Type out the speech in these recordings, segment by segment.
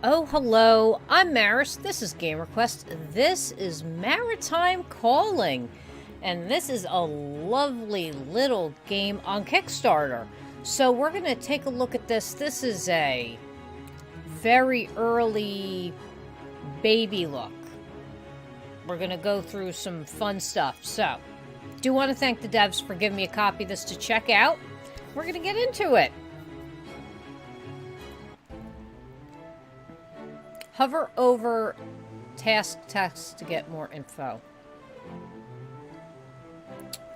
Oh, hello. I'm Maris. This is GamerQuest. This is Maritime Calling. And this is a lovely little game on Kickstarter. So we're going to take a look at this. This is a very early baby look. We're going to go through some fun stuff. So, do want to thank the devs for giving me a copy of this to check out. We're going to get into it. Hover over task text to get more info.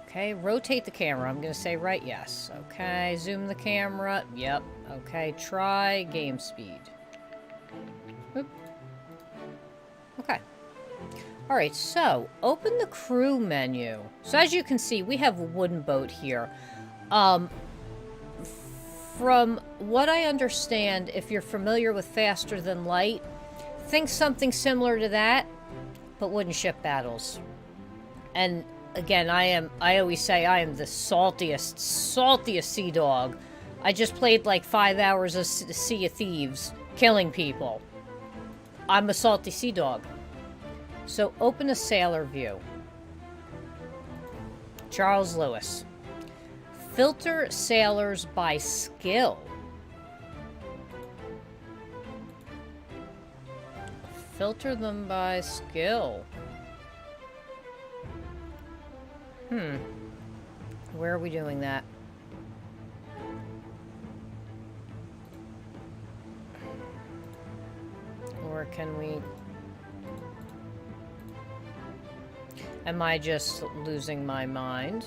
Okay, rotate the camera. I'm going to say right yes. Okay, zoom the camera. Yep. Okay, try game speed. Oop. Okay. Alright, so open the crew menu. So as you can see, we have a wooden boat here. From what I understand, if you're familiar with Faster Than Light, think something similar to that, but wooden ship battles. And again, I always say I am the saltiest sea dog. I just played like 5 hours of Sea of Thieves, killing people. I'm a salty sea dog. So open a sailor view. Charles Lewis. Filter sailors by skill. Filter them by skill. Where are we doing that? Or can we... Am I just losing my mind?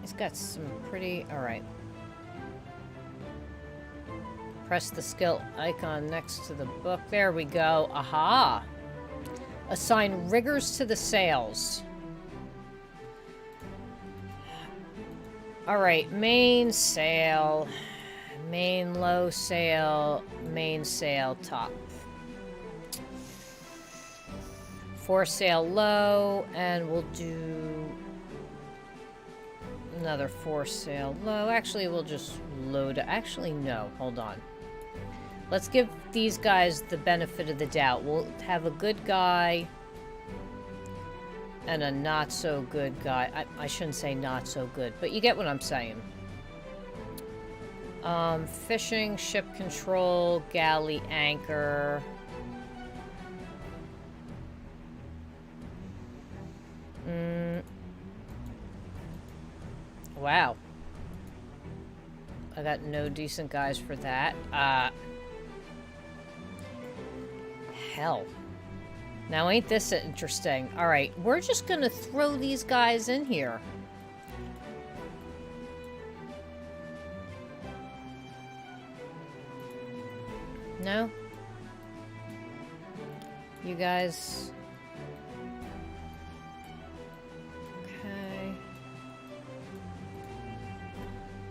He's got some pretty... Alright. Press the skill icon next to the book. There we go. Aha! Assign riggers to the sails. Alright, main sail. Main low sail. Main sail top. Foresail low. And we'll do... another foresail low. Actually, we'll just load it. Actually, no. Hold on. Let's give these guys the benefit of the doubt. We'll have a good guy and a not so good guy. I shouldn't say not so good, but you get what I'm saying. Fishing, ship control, galley anchor. Wow. I got no decent guys for that. Hell. Now ain't this interesting. Alright, we're just gonna throw these guys in here. No? You guys...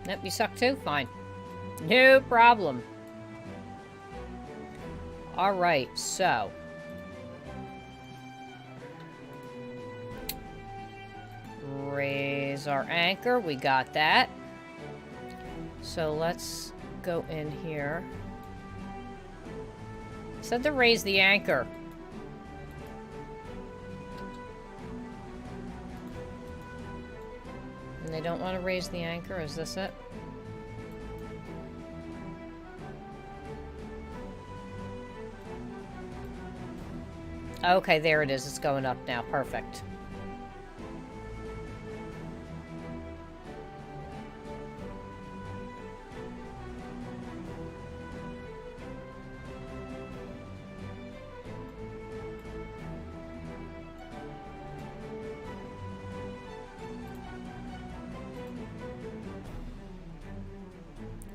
Nope, you suck too? Fine. No problem. Alright, so. Raise our anchor. We got that. So let's go in here. Said to raise the anchor. And they don't want to raise the anchor? Is this it? Okay, there it is. It's going up now. Perfect.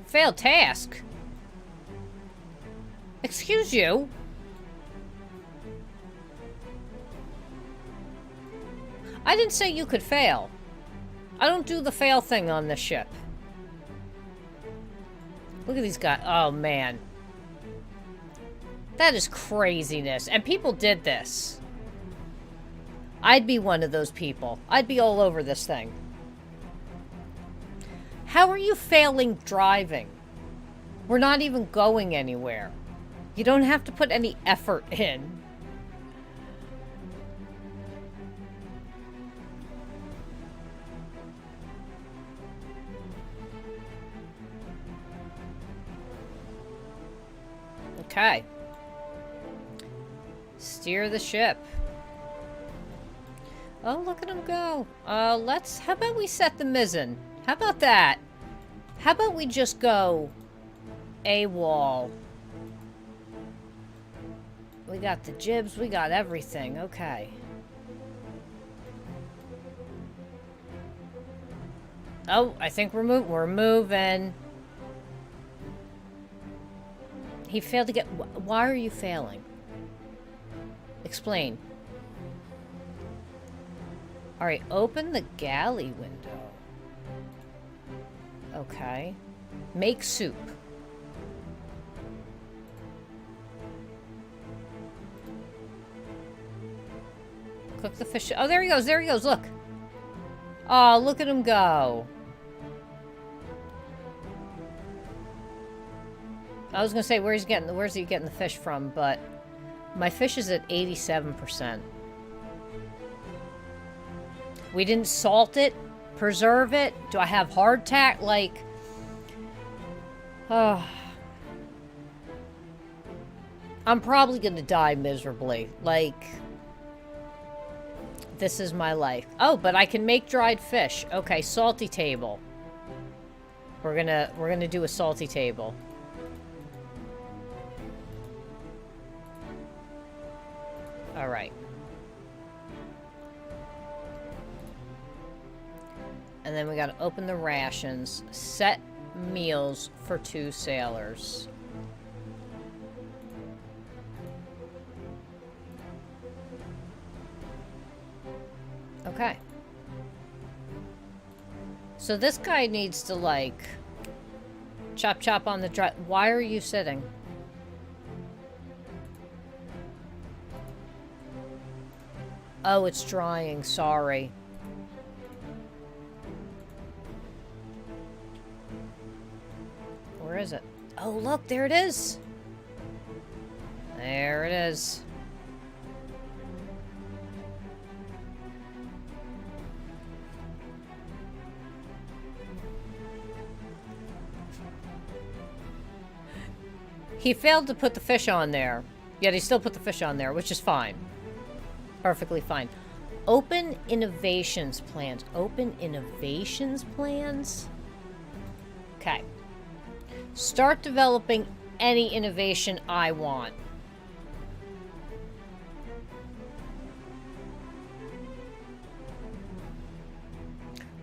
Failed task? Excuse you? I didn't say you could fail. I don't do the fail thing on this ship. Look at these guys. Oh, man. That is craziness. And people did this. I'd be one of those people. I'd be all over this thing. How are you failing driving? We're not even going anywhere. You don't have to put any effort in. Okay. Steer the ship. Oh, look at him go. How about we set the mizzen? How about that? How about we just go AWOL? We got the jibs, we got everything. Okay. Oh, I think we're moving. He failed to get... Why are you failing? Explain. Alright, open the galley window. Okay. Make soup. Cook the fish. Oh, there he goes, look. Oh, look at him go. I was gonna say where's he getting the fish from, but my fish is at 87%. We didn't salt it, preserve it. Do I have hardtack? Like, I'm probably gonna die miserably. Like, this is my life. Oh, but I can make dried fish. Okay, salty table. We're gonna do a salty table. All right. And then we gotta open the rations. Set meals for 2 sailors. Okay. So this guy needs to, like, chop chop on the dry... Why are you sitting? Oh, it's drying. Sorry. Where is it? Oh, look, there it is. There it is. He failed to put the fish on there, yet he still put the fish on there, which is fine. Perfectly fine. Open innovations plans. Open innovations plans? Okay. Start developing any innovation I want.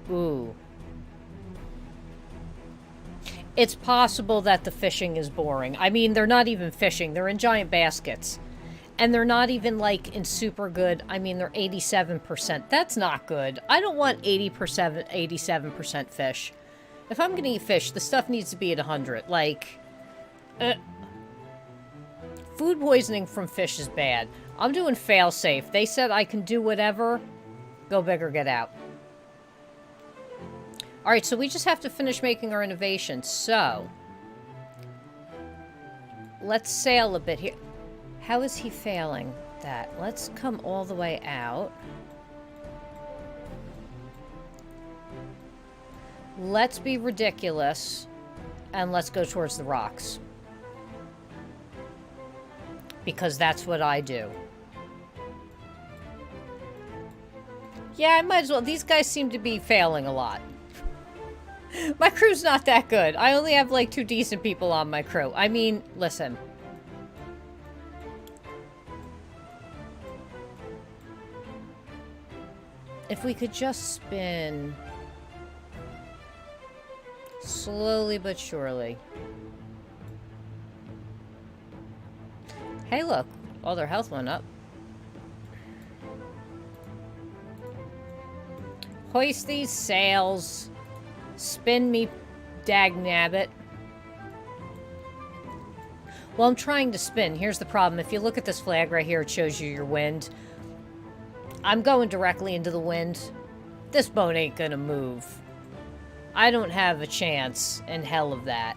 Ooh. It's possible that the fishing is boring. I mean, they're not even fishing. They're in giant baskets. And they're not even, like, in super good. I mean, they're 87%. That's not good. I don't want 87% fish. If I'm gonna eat fish, the stuff needs to be at 100. Like, food poisoning from fish is bad. I'm doing fail-safe. They said I can do whatever. Go big or get out. Alright, so we just have to finish making our innovations. So, let's sail a bit here. How is he failing that? Let's come all the way out. Let's be ridiculous. And let's go towards the rocks. Because that's what I do. Yeah, I might as well. These guys seem to be failing a lot. My crew's not that good. I only have, like, 2 decent people on my crew. I mean, listen. If we could just spin... slowly but surely. Hey, look. All their health went up. Hoist these sails. Spin me, dagnabbit. Well, I'm trying to spin. Here's the problem. If you look at this flag right here, it shows you your wind. I'm going directly into the wind. This boat ain't gonna move. I don't have a chance in hell of that.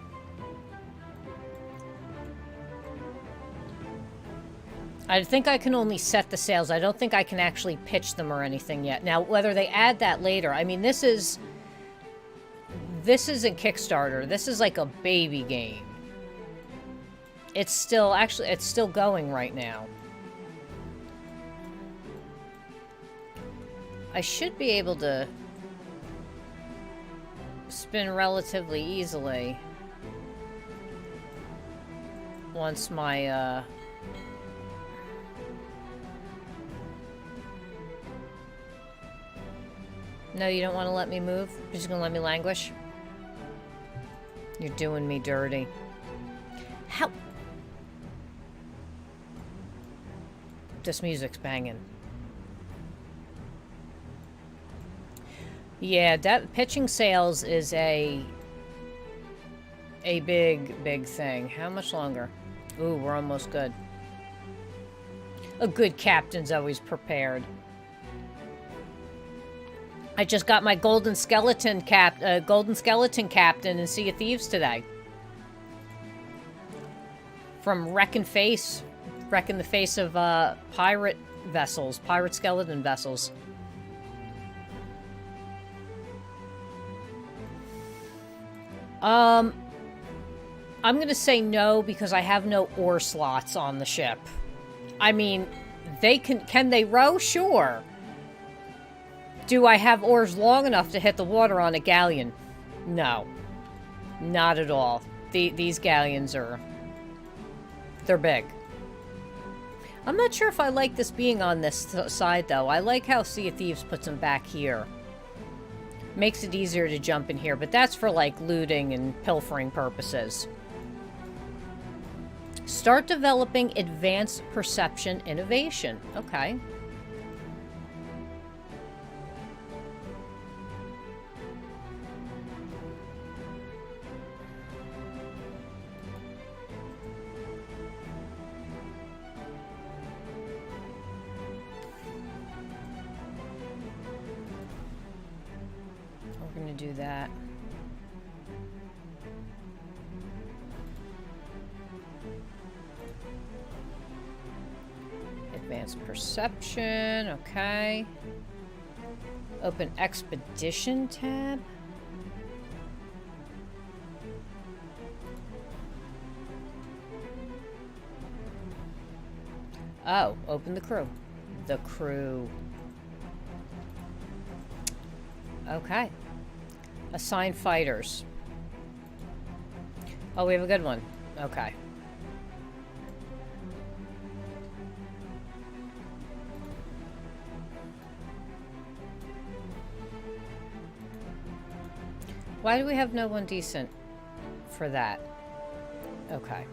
I think I can only set the sails. I don't think I can actually pitch them or anything yet. Now, whether they add that later, I mean, this isn't Kickstarter. This is like a baby game. It's still, actually, it's still going right now. I should be able to spin relatively easily once my, No, you don't want to let me move? You're just gonna let me languish? You're doing me dirty. How? This music's banging. Yeah, that pitching sails is a big thing. How much longer? Ooh, we're almost good. A good captain's always prepared. I just got my golden skeleton captain in Sea of Thieves today. From wrecking the face of pirate vessels, pirate skeleton vessels. I'm gonna say no because I have no oar slots on the ship. I mean, can they row? Sure. Do I have oars long enough to hit the water on a galleon? No. Not at all. These galleons they're big. I'm not sure if I like this being on this side, though. I like how Sea of Thieves puts them back here. Makes it easier to jump in here, but that's for, like, looting and pilfering purposes. Start developing advanced perception innovation. Okay. Do that. Advanced perception, okay. Open expedition tab. Oh, open the crew. The crew. Okay. Assign fighters. Oh, we have a good one. Okay. Why do we have no one decent for that? Okay.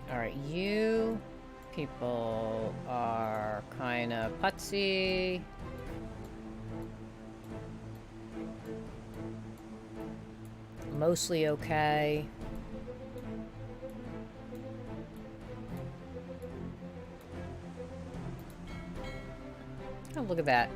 Alright, you people are kind of putsy. Mostly okay. Oh, look at that.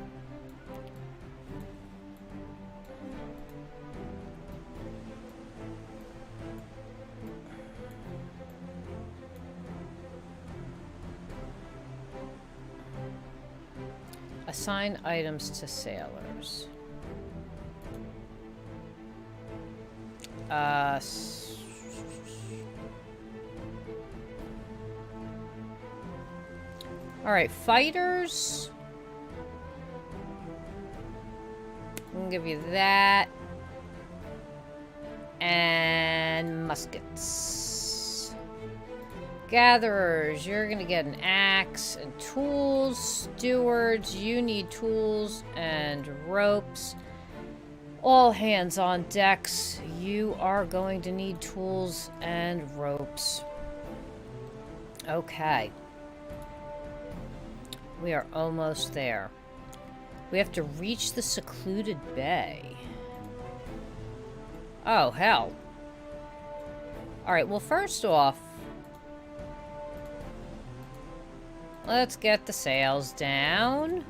Assign items to sailors. Alright, fighters. I'm gonna give you that. And muskets. Gatherers, you're gonna get an axe and tools. Stewards, you need tools and ropes. All hands on decks, you are going to need tools and ropes. Okay. We are almost there. We have to reach the secluded bay. Oh, hell. Alright, well, first off, let's get the sails down.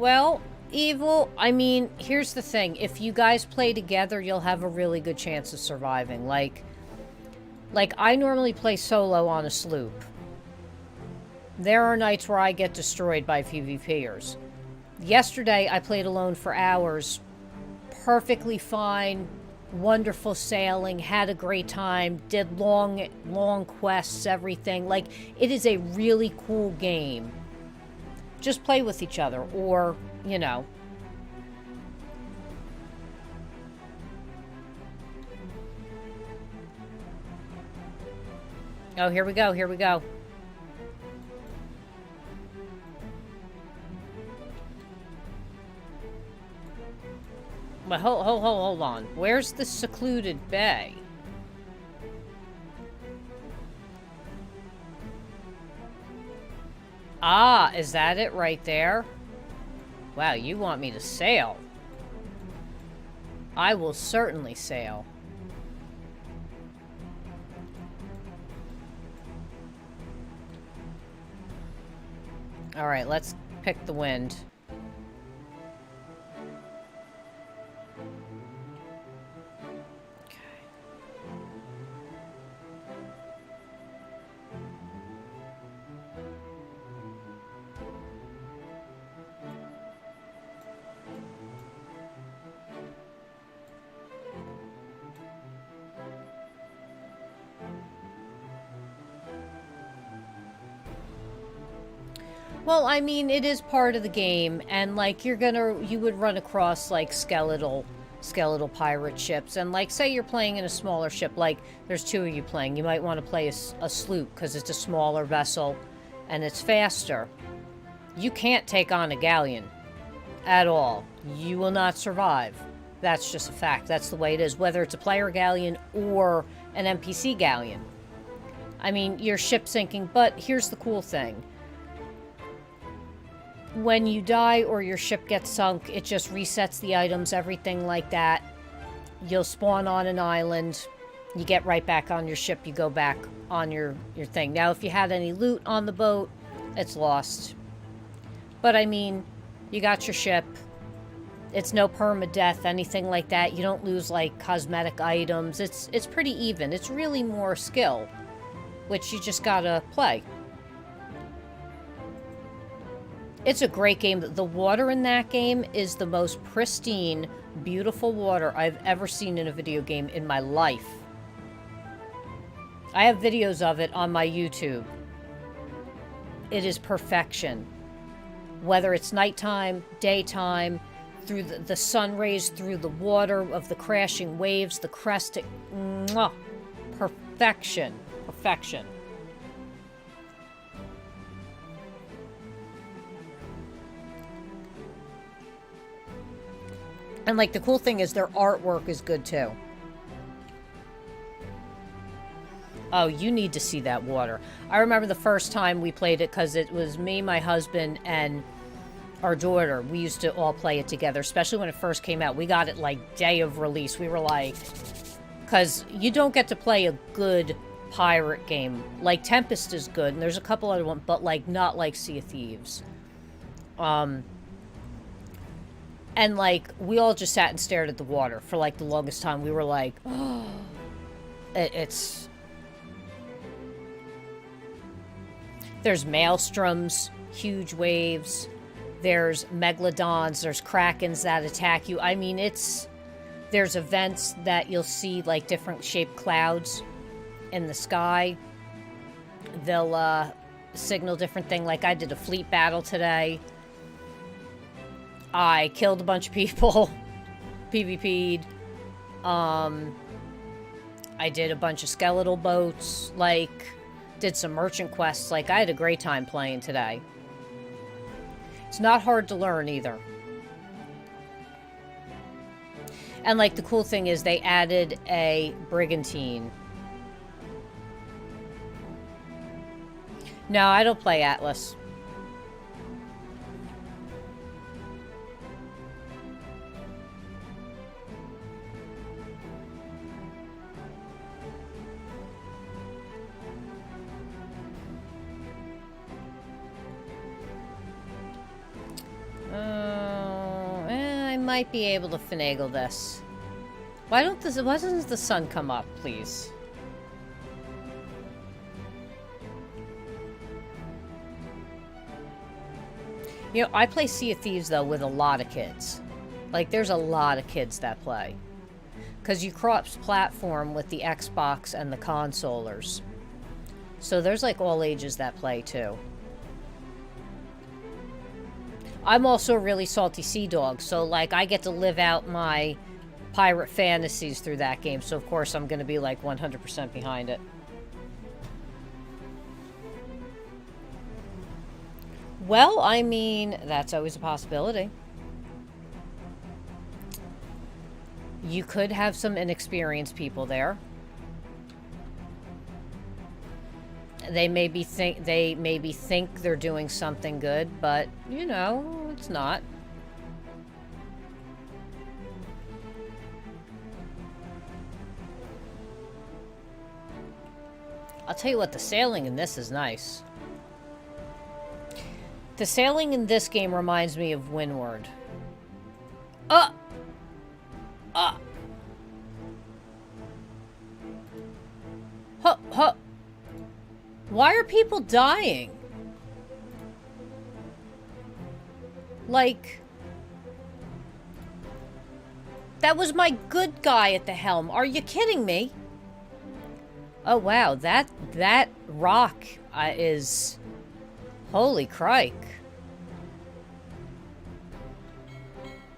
Well, Evil, I mean, here's the thing. If you guys play together, you'll have a really good chance of surviving. Like I normally play solo on a sloop. There are nights where I get destroyed by PvPers. Yesterday, I played alone for hours. Perfectly fine. Wonderful sailing. Had a great time. Did long quests, everything. Like, it is a really cool game. Just play with each other, or, you know. Oh, here we go, here we go. But hold on. Where's the secluded bay? Ah, is that it right there? Wow, you want me to sail? I will certainly sail. Alright, let's pick the wind. Well, I mean, it is part of the game, and, like, you would run across, like, skeletal pirate ships, and, like, say you're playing in a smaller ship, like, there's two of you playing, you might want to play a sloop, because it's a smaller vessel, and it's faster. You can't take on a galleon. At all. You will not survive. That's just a fact. That's the way it is, whether it's a player galleon or an NPC galleon. I mean, your ship sinking, but here's the cool thing. When you die or your ship gets sunk, it just resets the items, everything like that. You'll spawn on an island. You get right back on your ship. You go back on your thing. Now, if you had any loot on the boat, it's lost. But, I mean, you got your ship. It's no permadeath, anything like that. You don't lose, like, cosmetic items. It's pretty even. It's really more skill, which you just gotta play. It's a great game. The water in that game is the most pristine, beautiful water I've ever seen in a video game in my life. I have videos of it on my YouTube. It is perfection. Whether it's nighttime, daytime, through the sun rays through the water of the crashing waves, the cresting. Mwah! Perfection. Perfection. And, like, the cool thing is their artwork is good, too. Oh, you need to see that water. I remember the first time we played it because it was me, my husband, and our daughter. We used to all play it together, especially when it first came out. We got it, like, day of release. We were like... Because you don't get to play a good pirate game. Like, Tempest is good, and there's a couple other ones, but, like, not like Sea of Thieves. And, like, we all just sat and stared at the water for, like, the longest time. We were like, oh, it's... There's maelstroms, huge waves. There's megalodons. There's krakens that attack you. I mean, there's events that you'll see, like, different shaped clouds in the sky. They'll, signal different thing. Like, I did a fleet battle today. I killed a bunch of people. PvP'd. I did a bunch of skeletal boats. Like, did some merchant quests. Like, I had a great time playing today. It's not hard to learn either. And, like, the cool thing is they added a brigantine. No, I don't play Atlas. might be able to finagle this. Why doesn't the sun come up, please? You know, I play Sea of Thieves, though, with a lot of kids. Like, there's a lot of kids that play. Because you cross-platform with the Xbox and the consolers. So there's, like, all ages that play, too. I'm also a really salty sea dog, so, like, I get to live out my pirate fantasies through that game. So, of course, I'm going to be, like, 100% behind it. Well, I mean, that's always a possibility. You could have some inexperienced people there. They maybe think they're doing something good, but you know, it's not. I'll tell you what, the sailing in this is nice. The sailing in this game reminds me of Windward. Huh. Why are people dying? Like, that was my good guy at the helm. Are you kidding me? Oh wow, that rock is... Holy crike.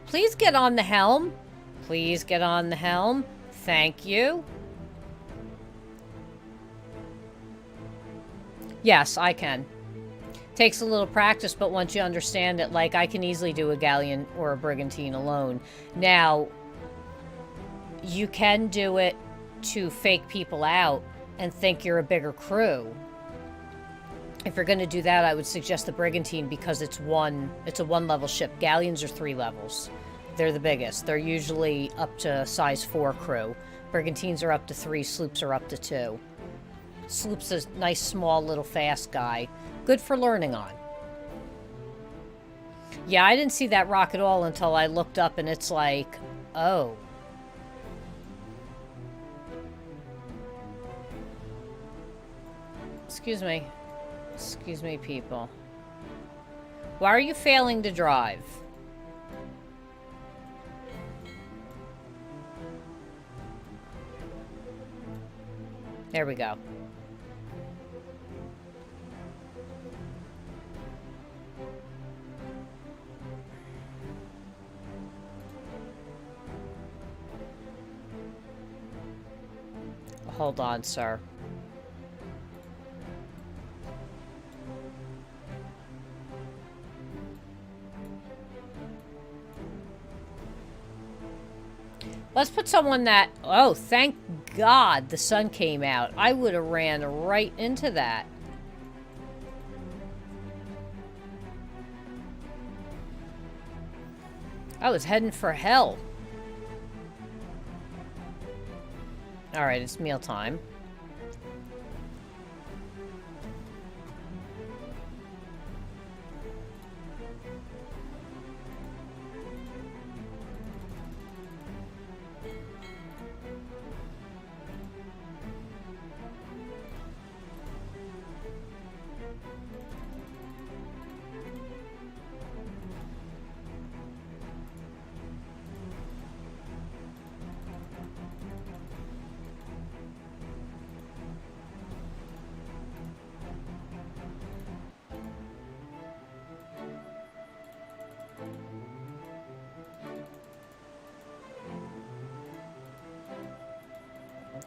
Please get on the helm. Please get on the helm. Thank you. Yes, I can. Takes a little practice, but once you understand it, like, I can easily do a galleon or a brigantine alone. Now, you can do it to fake people out and think you're a bigger crew. If you're going to do that, I would suggest the brigantine because it's a one-level ship. Galleons are 3 levels. They're the biggest. They're usually up to size 4 crew. Brigantines are up to 3. Sloops are up to 2. Sloop's a nice, small, little, fast guy. Good for learning on. Yeah, I didn't see that rock at all until I looked up and it's like, oh. Excuse me. Excuse me, people. Why are you failing to drive? There we go. Hold on, sir. Let's put someone that... Oh, thank God the sun came out. I would have ran right into that. I was heading for hell. Alright, it's mealtime.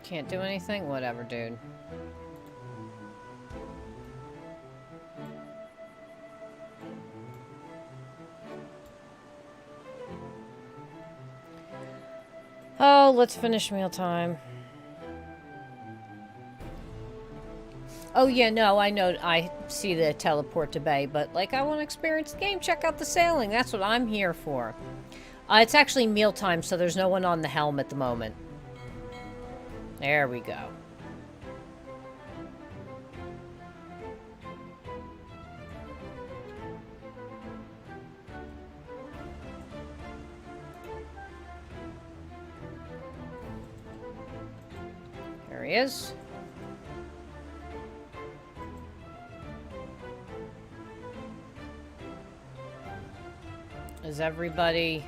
Can't do anything? Whatever, dude. Oh, let's finish mealtime. Oh, yeah, no, I know. I see the teleport to bay, but, like, I want to experience the game. Check out the sailing. That's what I'm here for. It's actually mealtime, so there's no one on the helm at the moment. There we go. he is. Is everybody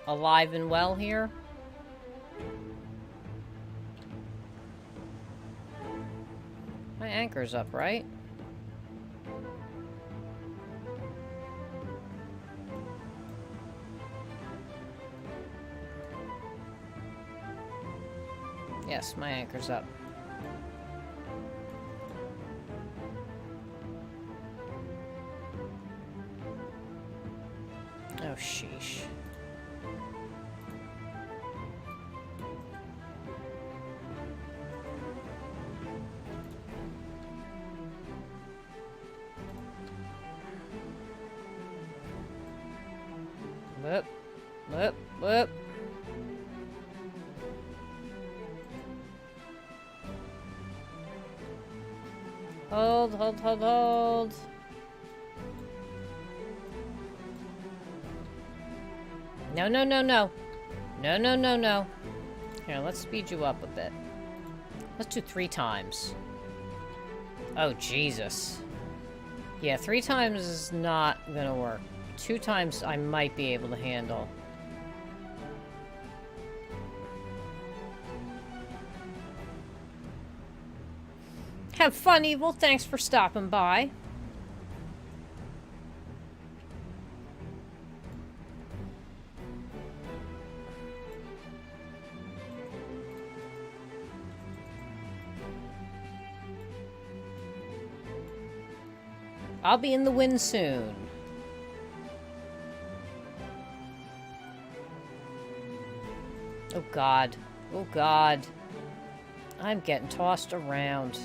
alive and well here? My anchor's up, right? Yes, my anchor's up. Oh, sheesh. Whip, whip, whip. Hold, hold, hold, hold. No, no, no, no. No, no, no, no. Here, let's speed you up a bit. Let's do 3 times. Oh, Jesus. Yeah, 3 times is not gonna work. 2 times I might be able to handle. Have fun, Evil. Thanks for stopping by. I'll be in the wind soon. Oh, God. Oh, God. I'm getting tossed around.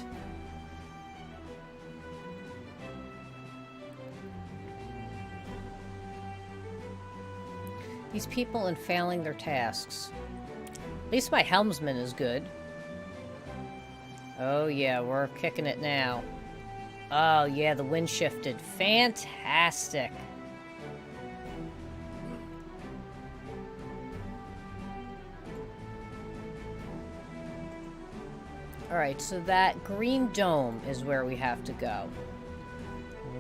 These people in failing their tasks. At least my helmsman is good. Oh, yeah, we're kicking it now. Oh, yeah, the wind shifted. Fantastic. Alright, so that green dome is where we have to go.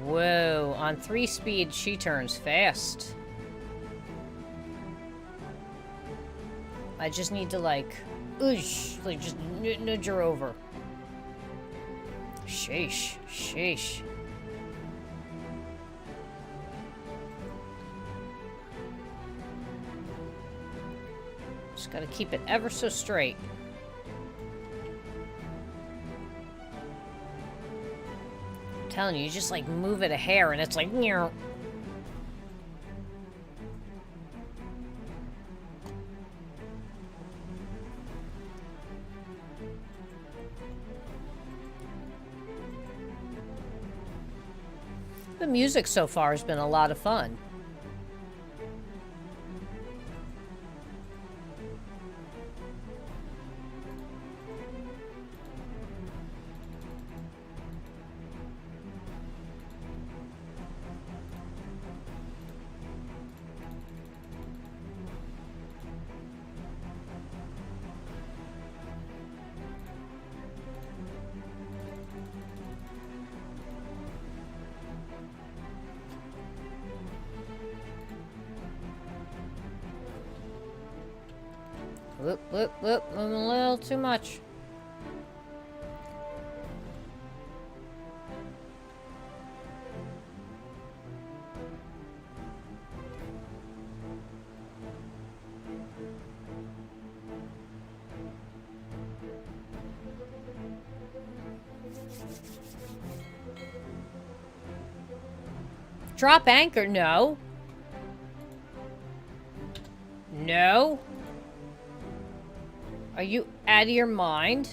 Whoa, on 3 speed, she turns fast. I just need to, like, oosh, like, just nudge her over. Sheesh, sheesh. Just gotta keep it ever so straight. I'm telling you, you just, like, move it a hair and it's like, meow. The music so far has been a lot of fun. Whoop, whoop, whoop, moving a little too much. Drop anchor, no. No. Are you out of your mind?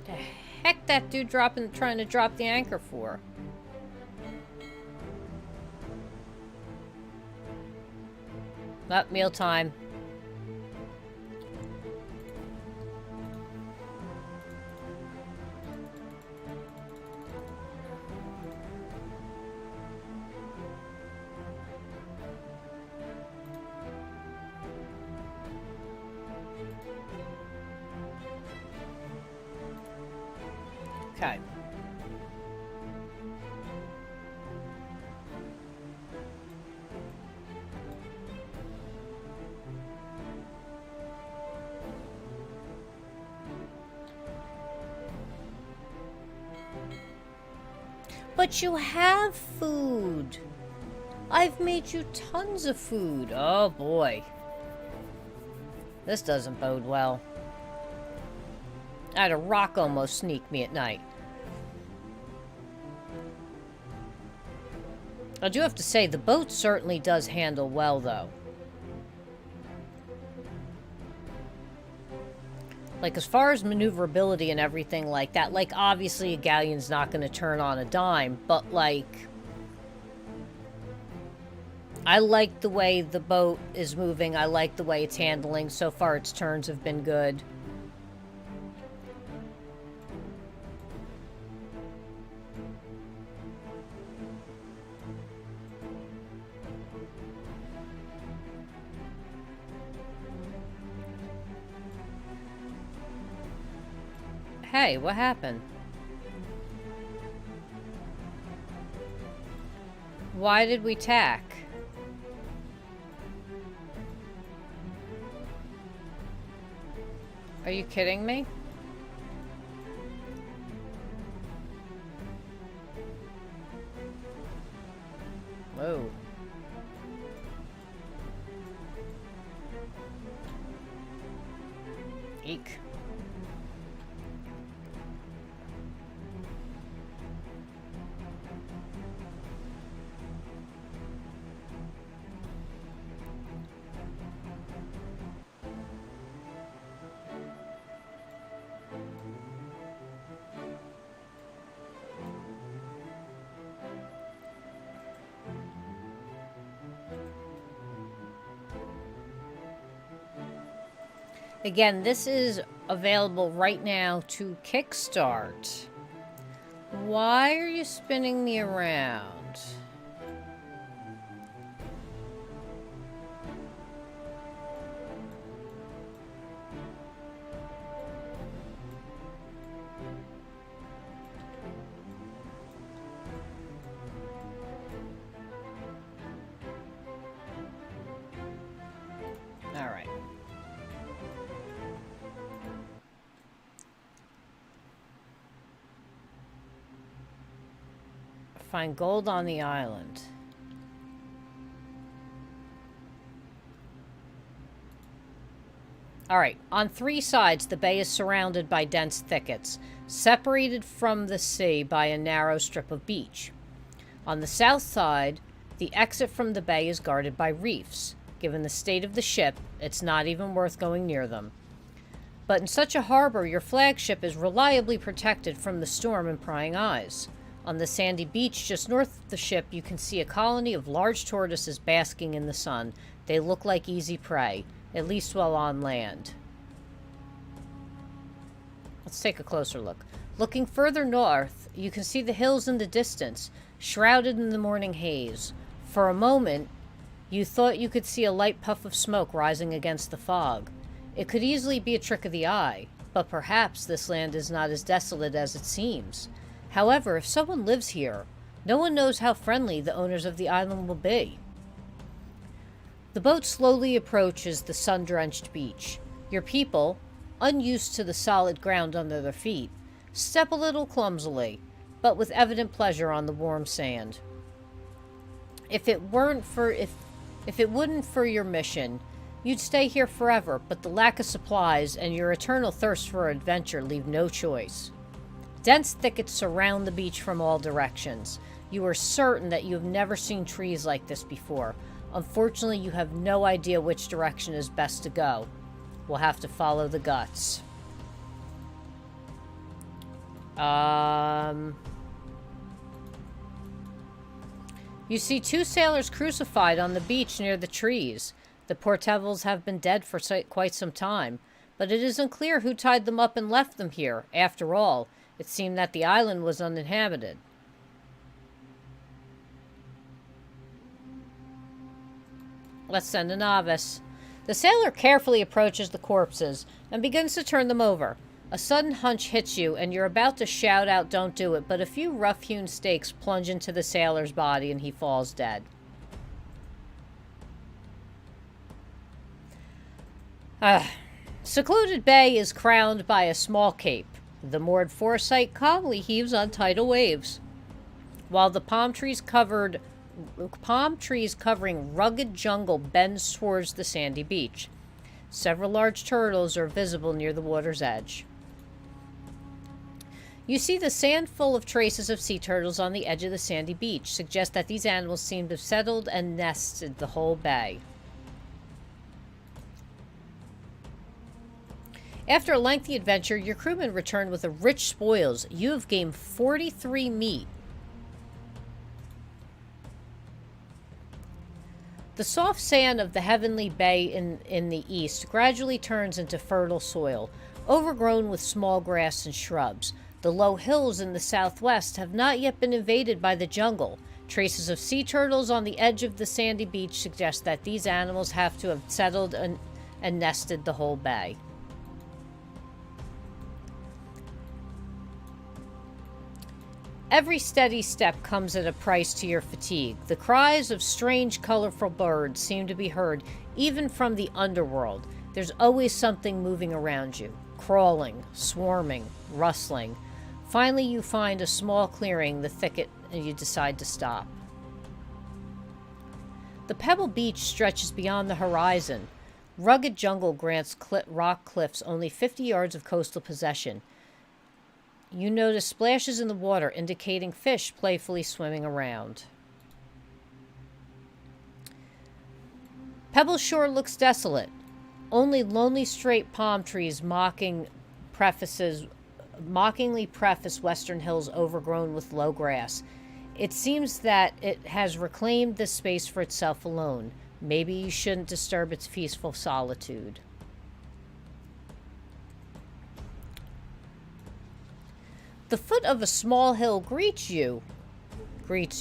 The heck that dude trying to drop the anchor for? Not mealtime. Okay. But you have food. I've made you tons of food. Oh boy. This doesn't bode well. I had a rock almost sneak me at night. I do have to say, the boat certainly does handle well, though. Like, as far as maneuverability and everything like that, like, obviously a galleon's not going to turn on a dime, but, like, I like the way the boat is moving. I like the way it's handling. So far, its turns have been good. Hey, what happened? Why did we tack? Are you kidding me? Whoa. Eek. Again, this is available right now to Kickstart. Why are you spinning me around? All right. Find gold on the island. Alright, on 3 sides, the bay is surrounded by dense thickets, separated from the sea by a narrow strip of beach. On the south side, the exit from the bay is guarded by reefs. Given the state of the ship, it's not even worth going near them. But in such a harbor, your flagship is reliably protected from the storm and prying eyes. On the sandy beach just north of the ship, you can see a colony of large tortoises basking in the sun. They look like easy prey, at least while on land. Let's take a closer look. Looking further north, you can see the hills in the distance, shrouded in the morning haze. For a moment, you thought you could see a light puff of smoke rising against the fog. It could easily be a trick of the eye, but perhaps this land is not as desolate as it seems. However, if someone lives here, no one knows how friendly the owners of the island will be. The boat slowly approaches the sun-drenched beach. Your people, unused to the solid ground under their feet, step a little clumsily, but with evident pleasure on the warm sand. If it wouldn't for your mission, you'd stay here forever, but the lack of supplies and your eternal thirst for adventure leave no choice. Dense thickets surround the beach from all directions. You are certain that you have never seen trees like this before. Unfortunately, you have no idea which direction is best to go. We'll have to follow the guts. You see 2 sailors crucified on the beach near the trees. The poor devils have been dead for quite some time, but it is unclear who tied them up and left them here. After all, it seemed that the island was uninhabited. Let's send a novice. The sailor carefully approaches the corpses and begins to turn them over. A sudden hunch hits you, and you're about to shout out, "Don't do it," but a few rough-hewn stakes plunge into the sailor's body, and he falls dead. Secluded Bay is crowned by a small cape. The moored foresight calmly heaves on tidal waves, while the palm trees covering rugged jungle bends towards the sandy beach. Several large turtles are visible near the water's edge. You see the sand full of traces of sea turtles on the edge of the sandy beach, suggest that these animals seem to have settled and nested the whole bay. After a lengthy adventure, your crewmen return with a rich spoils. You have gained 43 meat. The soft sand of the heavenly bay in the east gradually turns into fertile soil, overgrown with small grass and shrubs. The low hills in the southwest have not yet been invaded by the jungle. Traces of sea turtles on the edge of the sandy beach suggest that these animals have to have settled and nested the whole bay. Every steady step comes at a price to your fatigue. The cries of strange, colorful birds seem to be heard even from the underworld. There's always something moving around you, crawling, swarming, rustling. Finally, you find a small clearing, the thicket, and you decide to stop. The pebble beach stretches beyond the horizon. Rugged jungle grants rock cliffs only 50 yards of coastal possession. You notice splashes in the water, indicating fish playfully swimming around. Pebble Shore looks desolate. Only lonely straight palm trees mockingly preface western hills overgrown with low grass. It seems that it has reclaimed this space for itself alone. Maybe you shouldn't disturb its peaceful solitude. The foot of a small hill greets you, with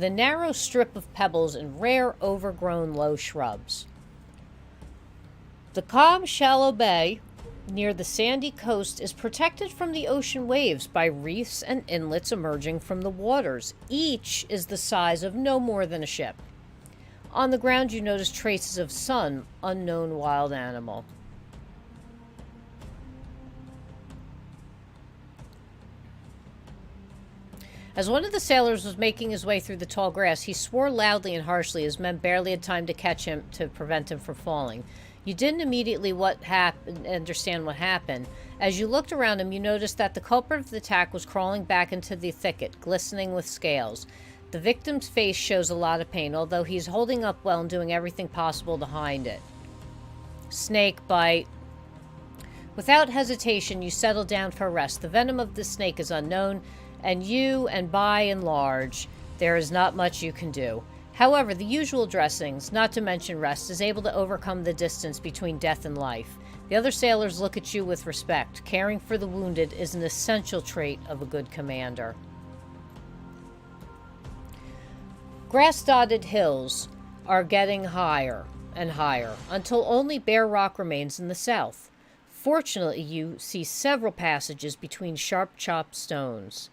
a narrow strip of pebbles and rare overgrown low shrubs. The calm, shallow bay near the sandy coast is protected from the ocean waves by reefs and inlets emerging from the waters. Each is the size of no more than a ship. On the ground you notice traces of some unknown wild animal. As one of the sailors was making his way through the tall grass, he swore loudly and harshly. His men barely had time to catch him to prevent him from falling. You didn't immediately understand what happened. As you looked around him, you noticed that the culprit of the attack was crawling back into the thicket, glistening with scales. The victim's face shows a lot of pain, although he's holding up well and doing everything possible to hide it. Snake bite. Without hesitation, you settle down for a rest. The venom of the snake is unknown, and by and large, there is not much you can do. However, the usual dressings, not to mention rest, is able to overcome the distance between death and life. The other sailors look at you with respect. Caring for the wounded is an essential trait of a good commander. Grass-dotted hills are getting higher and higher, until only bare rock remains in the south. Fortunately, you see several passages between sharp-chopped stones.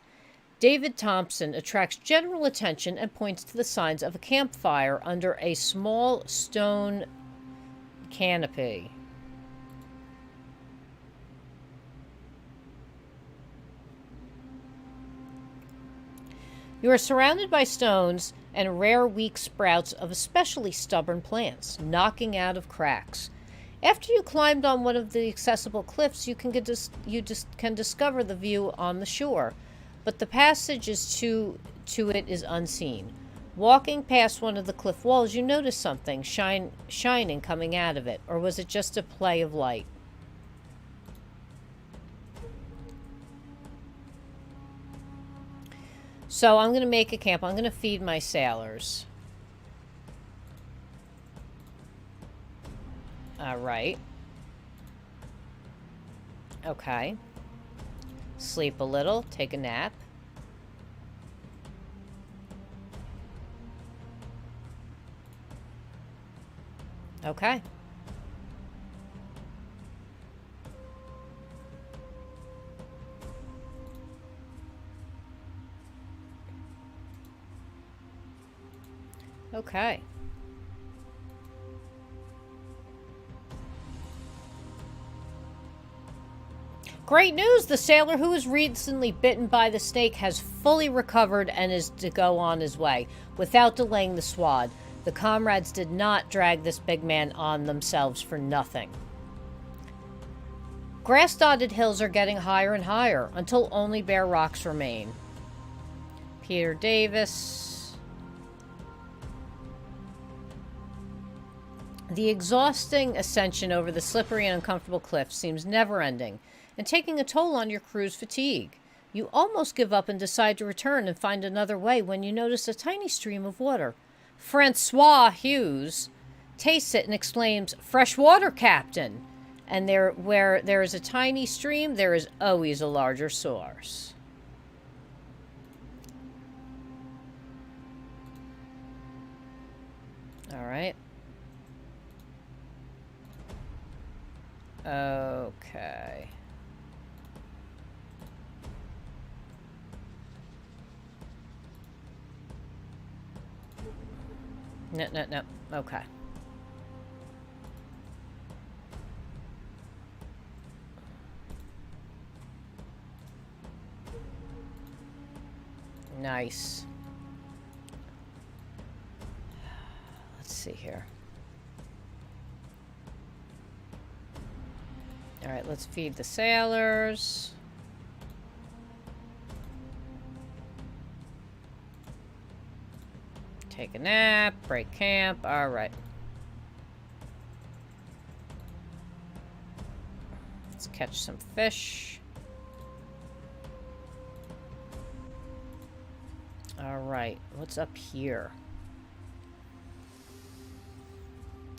David Thompson attracts general attention and points to the signs of a campfire under a small stone canopy. You are surrounded by stones and rare weak sprouts of especially stubborn plants, knocking out of cracks. After you climbed on one of the accessible cliffs, you can discover the view on the shore, but the passage to it is unseen. Walking past one of the cliff walls, you notice something shining coming out of it, or was it just a play of light? So I'm going to make a camp. I'm going to feed my sailors. All right. Okay. Sleep a little, take a nap. Okay. Okay. Great news! The sailor who was recently bitten by the snake has fully recovered and is to go on his way without delaying the swad. The comrades did not drag this big man on themselves for nothing. Grass-dotted hills are getting higher and higher until only bare rocks remain. Peter Davis. The exhausting ascension over the slippery and uncomfortable cliffs seems never-ending, and taking a toll on your crew's fatigue. You almost give up and decide to return and find another way when you notice a tiny stream of water. Francois Hughes tastes it and exclaims, "Fresh water, Captain!" And where there is a tiny stream, there is always a larger source. All right. Okay. No. Okay. Nice. Let's see here. All right, let's feed the sailors. Take a nap, break camp. All right. Let's catch some fish. All right, what's up here?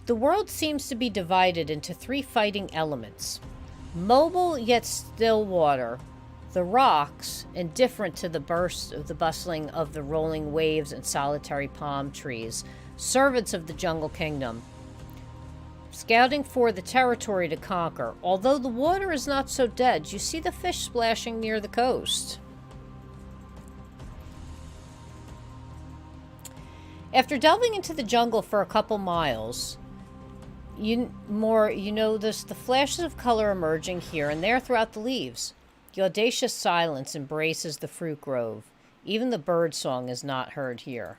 The world seems to be divided into three fighting elements. Mobile yet still water. The rocks, indifferent to the burst of the bustling of the rolling waves and solitary palm trees, servants of the jungle kingdom, scouting for the territory to conquer. Although the water is not so dead, you see the fish splashing near the coast. After delving into the jungle for a couple miles, you notice the flashes of color emerging here and there throughout the leaves. The audacious silence embraces the fruit grove. Even the bird song is not heard here.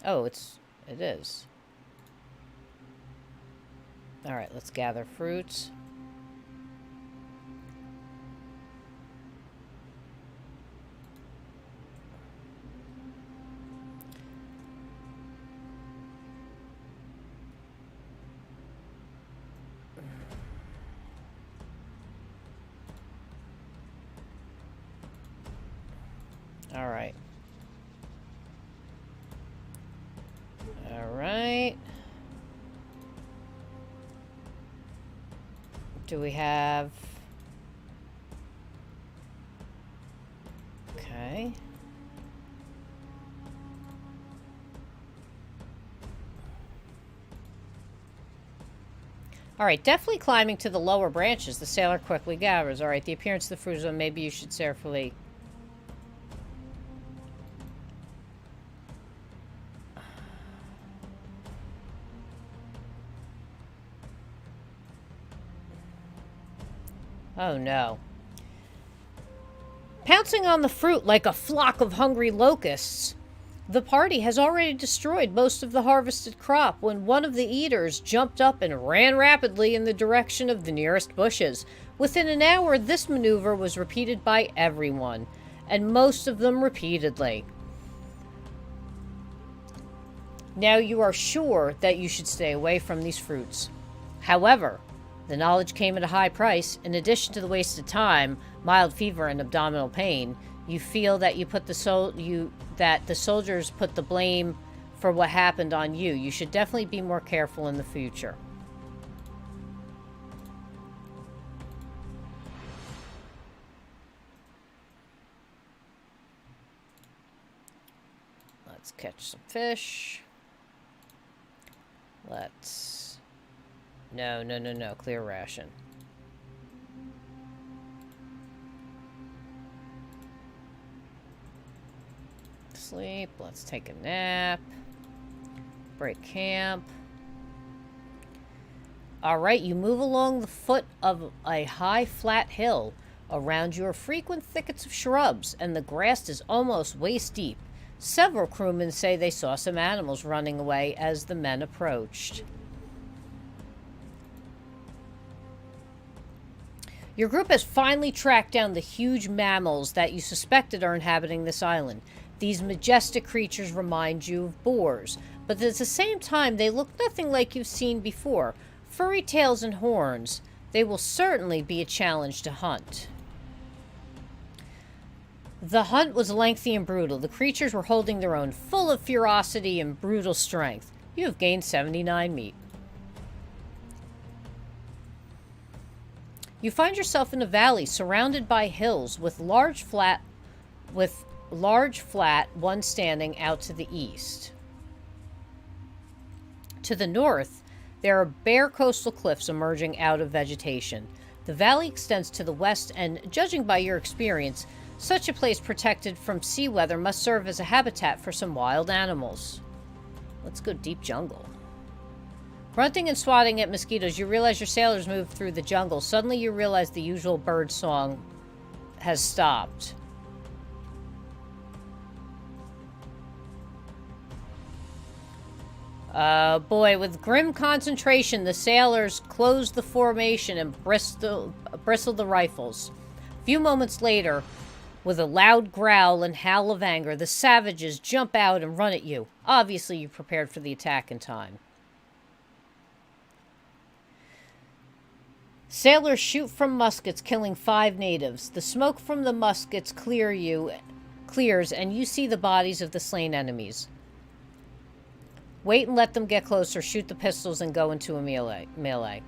Oh, it is. All right, let's gather fruits. All right. All right. Do we have... Okay. All right, definitely climbing to the lower branches. The sailor quickly gathers. All right, the appearance of the fruit zone. Maybe you should carefully... Oh, no. Pouncing on the fruit like a flock of hungry locusts, the party has already destroyed most of the harvested crop when one of the eaters jumped up and ran rapidly in the direction of the nearest bushes. Within an hour, this maneuver was repeated by everyone, and most of them repeatedly. Now you are sure that you should stay away from these fruits. However, the knowledge came at a high price. In addition to the wasted time, mild fever, and abdominal pain, you feel that the soldiers put the blame for what happened on you. You should definitely be more careful in the future. Let's catch some fish. Let's... No. Clear ration. sleep. Let's take a nap. Break camp. Alright, you move along the foot of a high, flat hill. Around you are frequent thickets of shrubs, and the grass is almost waist deep. Several crewmen say they saw some animals running away as the men approached. Your group has finally tracked down the huge mammals that you suspected are inhabiting this island. These majestic creatures remind you of boars, but at the same time they look nothing like you've seen before. Furry tails and horns. They will certainly be a challenge to hunt. The hunt was lengthy and brutal. The creatures were holding their own, full of ferocity and brutal strength. You have gained 79 meat. You find yourself in a valley surrounded by hills with large flat, one standing out to the east. To the north, there are bare coastal cliffs emerging out of vegetation. The valley extends to the west, and judging by your experience, such a place protected from sea weather must serve as a habitat for some wild animals. Let's go deep jungle. Grunting and swatting at mosquitoes, you realize your sailors moved through the jungle. Suddenly you realize the usual bird song has stopped. Boy, with grim concentration, the sailors closed the formation and bristled the rifles. A few moments later, with a loud growl and howl of anger, the savages jump out and run at you. Obviously, you prepared for the attack in time. Sailors shoot from muskets, killing 5 natives. The smoke from the muskets clears, and you see the bodies of the slain enemies. Wait and let them get closer. Shoot the pistols and go into a melee.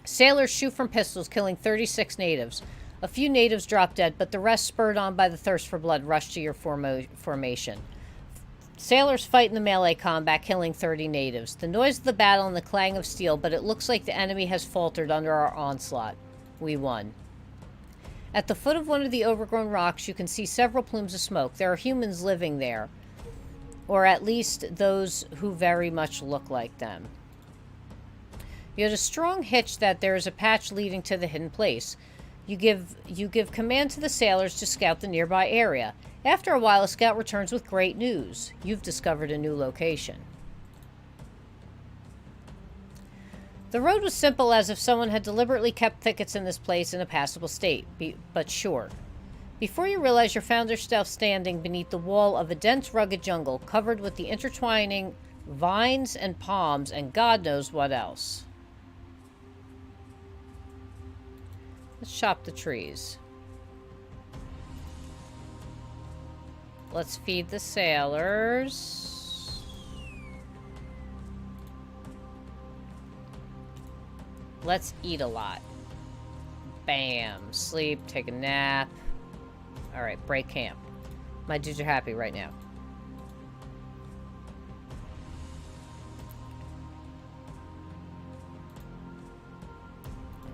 Sailors shoot from pistols, killing 36 natives. A few natives drop dead, but the rest, spurred on by the thirst for blood, rush to your formation. Sailors fight in the melee combat, killing 30 natives. The noise of the battle and the clang of steel, but it looks like the enemy has faltered under our onslaught. We won. At the foot of one of the overgrown rocks, you can see several plumes of smoke. There are humans living there, or at least those who very much look like them. You had a strong hitch that there is a patch leading to the hidden place. You give command to the sailors to scout the nearby area. After a while, a scout returns with great news. You've discovered a new location. The road was simple, as if someone had deliberately kept thickets in this place in a passable state, but short. Before you realize, you found yourself standing beneath the wall of a dense, rugged jungle, covered with the intertwining vines and palms and God knows what else. Let's chop the trees. Let's feed the sailors. Let's eat a lot. Bam. Sleep, take a nap. Alright, break camp. My dudes are happy right now.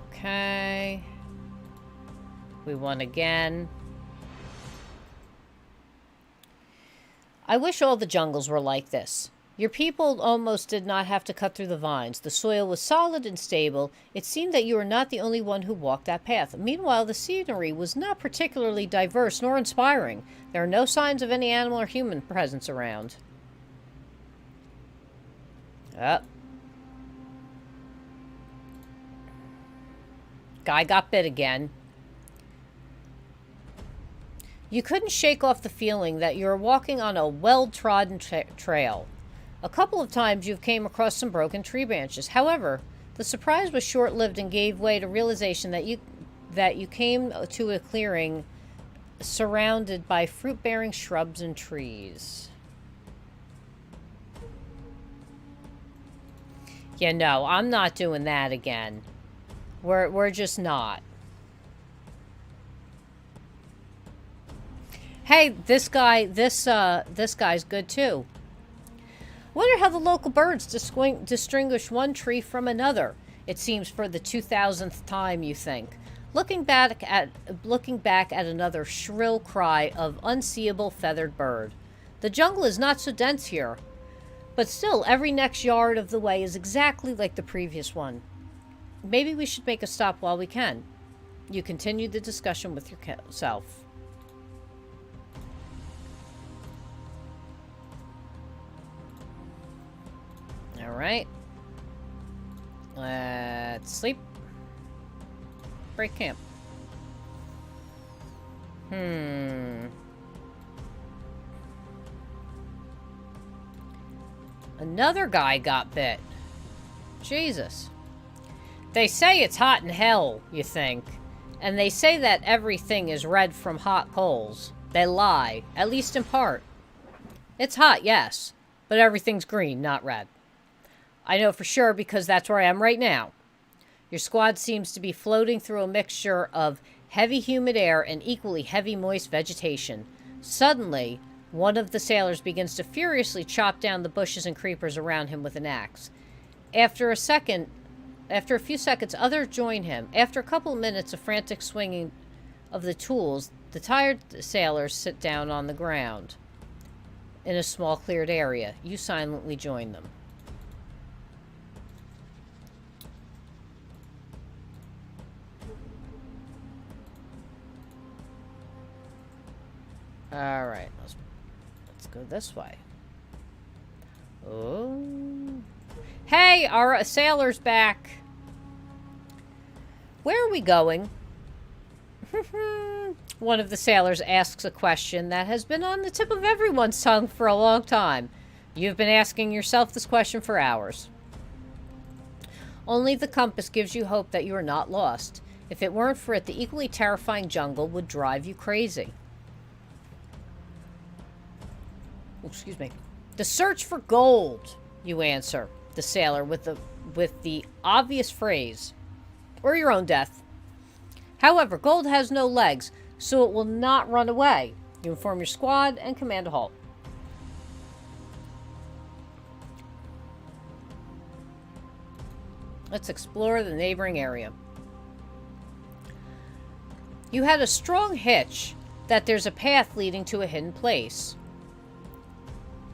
Okay. We won again. I wish all the jungles were like this. Your people almost did not have to cut through the vines. The soil was solid and stable. It seemed that you were not the only one who walked that path. Meanwhile, the scenery was not particularly diverse nor inspiring. There are no signs of any animal or human presence around. Guy got bit again. You couldn't shake off the feeling that you were walking on a well-trodden trail. A couple of times you came across some broken tree branches. However, the surprise was short-lived and gave way to realization that you came to a clearing surrounded by fruit-bearing shrubs and trees. Yeah, no, I'm not doing that again. We're just not. Hey, this guy's good too. Wonder how the local birds distinguish one tree from another. It seems for the 2000th time, you think. looking back at another shrill cry of unseeable feathered bird. The jungle is not so dense here, but still every next yard of the way is exactly like the previous one. Maybe we should make a stop while we can. You continue the discussion with yourself. Alright. Let's sleep. Break camp. Another guy got bit. Jesus. They say it's hot in hell, you think. And they say that everything is red from hot coals. They lie, at least in part. It's hot, yes, but everything's green, not red. I know for sure because that's where I am right now. Your squad seems to be floating through a mixture of heavy humid air and equally heavy moist vegetation. Suddenly, one of the sailors begins to furiously chop down the bushes and creepers around him with an axe. After a few seconds, others join him. After a couple of minutes of frantic swinging of the tools, the tired sailors sit down on the ground in a small cleared area. You silently join them. Alright, let's go this way. Oh. Hey, our sailor's back. Where are we going? One of the sailors asks a question that has been on the tip of everyone's tongue for a long time. You've been asking yourself this question for hours. Only the compass gives you hope that you are not lost. If it weren't for it, the equally terrifying jungle would drive you crazy. Excuse me. The search for gold, you answer, the sailor with the obvious phrase, or your own death. However, gold has no legs, so it will not run away. You inform your squad and command a halt. Let's explore the neighboring area. You had a strong hitch that there's a path leading to a hidden place.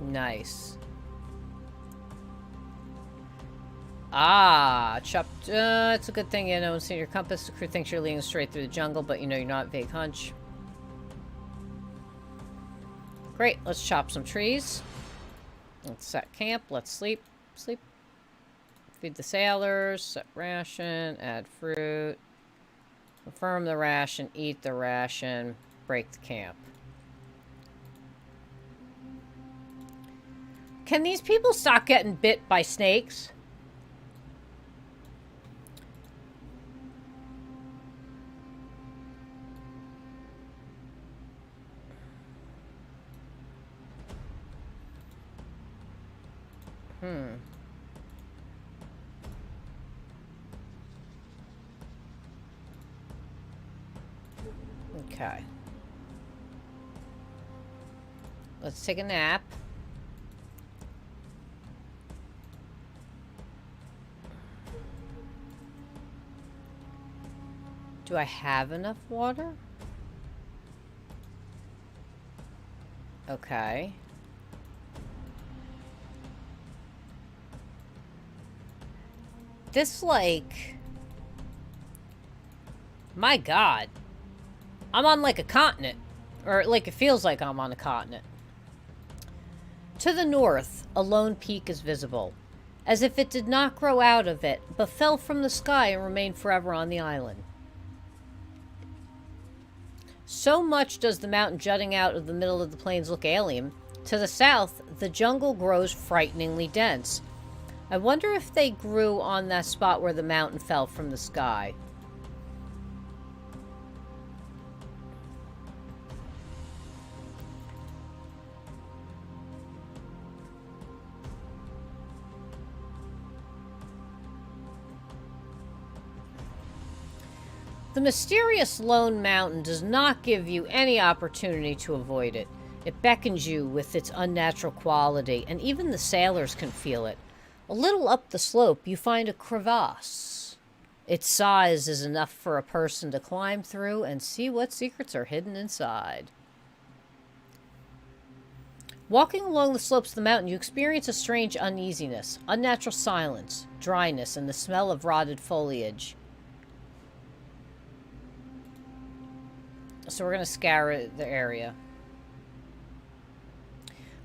Nice. Ah, chopped. It's a good thing you don't see your compass. The crew thinks you're leading straight through the jungle, but you know you're not. Vague hunch. Great. Let's chop some trees. Let's set camp. Let's sleep. Sleep. Feed the sailors. Set ration. Add fruit. Confirm the ration. Eat the ration. Break the camp. Can these people stop getting bit by snakes? Okay. Let's take a nap. Do I have enough water? Okay. This lake... My God. I'm on like a continent. Or like it feels like I'm on a continent. To the north, a lone peak is visible. As if it did not grow out of it, but fell from the sky and remained forever on the island. So much does the mountain jutting out of the middle of the plains look alien. To the south, the jungle grows frighteningly dense. I wonder if they grew on that spot where the mountain fell from the sky. The mysterious lone mountain does not give you any opportunity to avoid it. It beckons you with its unnatural quality, and even the sailors can feel it. A little up the slope, you find a crevasse. Its size is enough for a person to climb through and see what secrets are hidden inside. Walking along the slopes of the mountain, you experience a strange uneasiness, unnatural silence, dryness, and the smell of rotted foliage. So we're going to scour the area.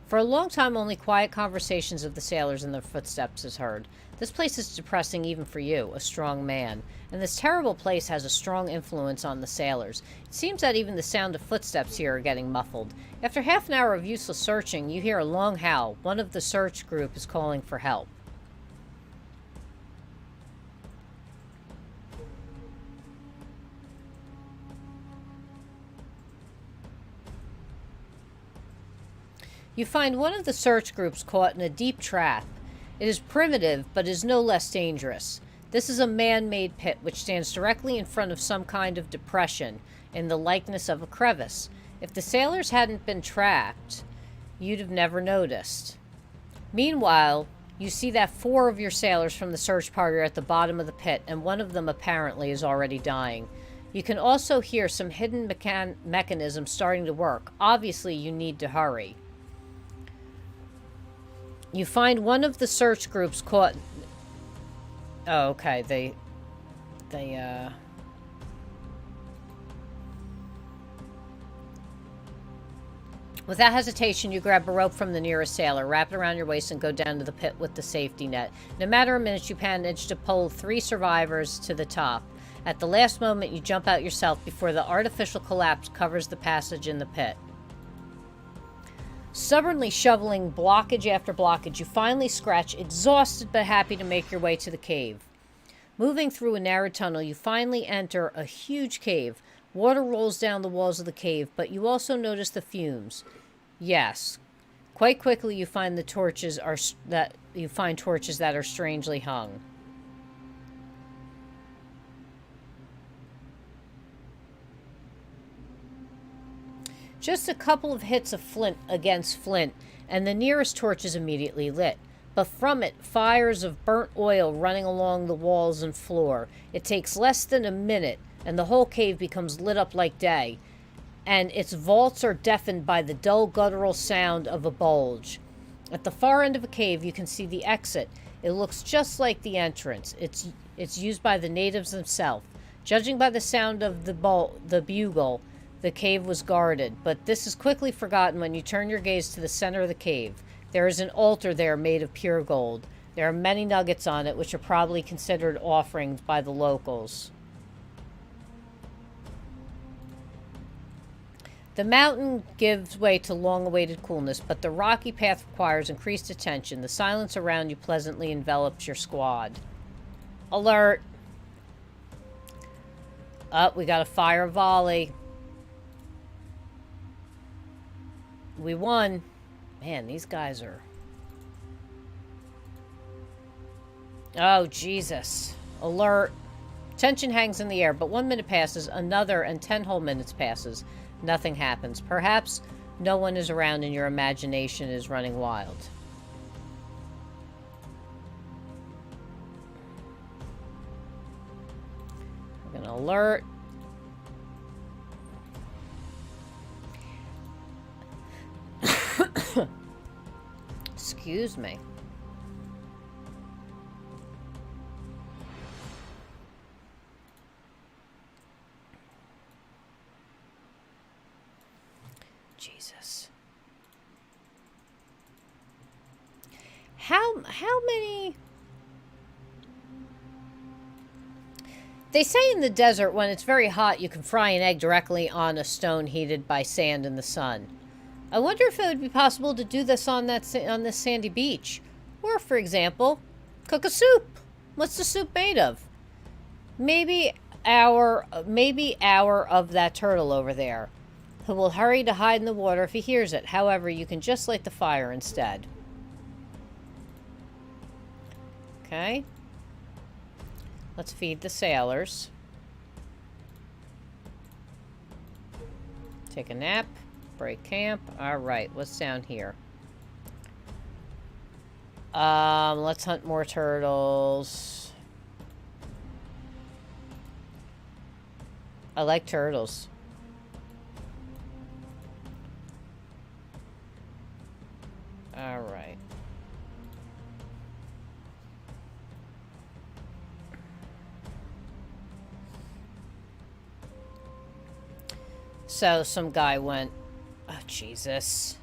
For a long time, only quiet conversations of the sailors and their footsteps is heard. This place is depressing even for you, a strong man. And this terrible place has a strong influence on the sailors. It seems that even the sound of footsteps here are getting muffled. After half an hour of useless searching, you hear a long howl. One of the search group is calling for help. You find one of the search groups caught in a deep trap. It is primitive, but is no less dangerous. This is a man-made pit which stands directly in front of some kind of depression in the likeness of a crevice. If the sailors hadn't been trapped, you'd have never noticed. Meanwhile, you see that 4 of your sailors from the search party are at the bottom of the pit, and one of them apparently is already dying. You can also hear some hidden mechanisms starting to work. Obviously, you need to hurry. You find one of the search groups caught... Oh, okay. Without hesitation, you grab a rope from the nearest sailor, wrap it around your waist, and go down to the pit with the safety net. In a matter of minutes, you manage to pull 3 survivors to the top. At the last moment, you jump out yourself before the artificial collapse covers the passage in the pit. Stubbornly shoveling blockage after blockage, you finally scratch, exhausted but happy to make your way to the cave. Moving through a narrow tunnel, you finally enter a huge cave. Water rolls down the walls of the cave, but you also notice the fumes. Yes. Quite quickly, you find torches that are strangely hung. Just a couple of hits of flint against flint, and the nearest torch is immediately lit. But from it, fires of burnt oil running along the walls and floor. It takes less than a minute, and the whole cave becomes lit up like day. And its vaults are deafened by the dull guttural sound of a bulge. At the far end of the cave, you can see the exit. It looks just like the entrance. It's used by the natives themselves. Judging by the sound of the bugle, the cave was guarded, but this is quickly forgotten when you turn your gaze to the center of the cave. There is an altar there made of pure gold. There are many nuggets on it, which are probably considered offerings by the locals. The mountain gives way to long-awaited coolness, but the rocky path requires increased attention. The silence around you pleasantly envelops your squad. Alert! We got a fire volley. We won. Man, these guys are... Oh, Jesus. Alert. Tension hangs in the air, but 1 minute passes, another, and 10 whole minutes passes. Nothing happens. Perhaps no one is around and your imagination is running wild. We're gonna alert. Excuse me. Jesus. How many... They say in the desert, when it's very hot, you can fry an egg directly on a stone heated by sand in the sun. I wonder if it would be possible to do this on this sandy beach. Or, for example, cook a soup. What's the soup made of? Maybe our of that turtle over there, who will hurry to hide in the water if he hears it. However, you can just light the fire instead. Okay. Let's feed the sailors. Take a nap. Break camp. Alright, what's down here? Let's hunt more turtles. I like turtles. All right. So some guy went, oh, Jesus.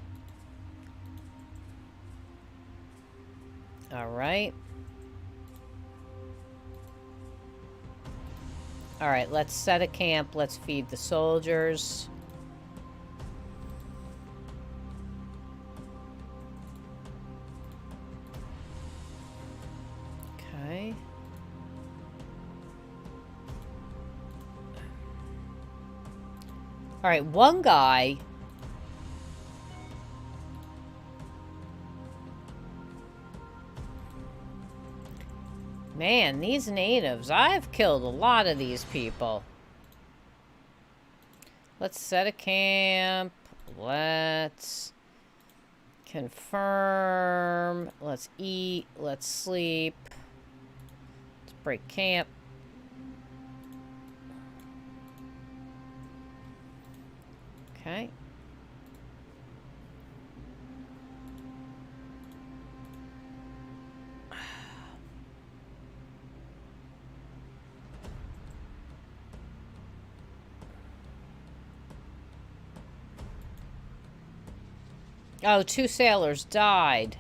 All right. All right, let's set a camp. Let's feed the soldiers. Okay. All right, one guy. Man, these natives, I've killed a lot of these people. Let's set a camp. Let's confirm. Let's eat. Let's sleep. Let's break camp. Okay. Oh, 2 sailors died.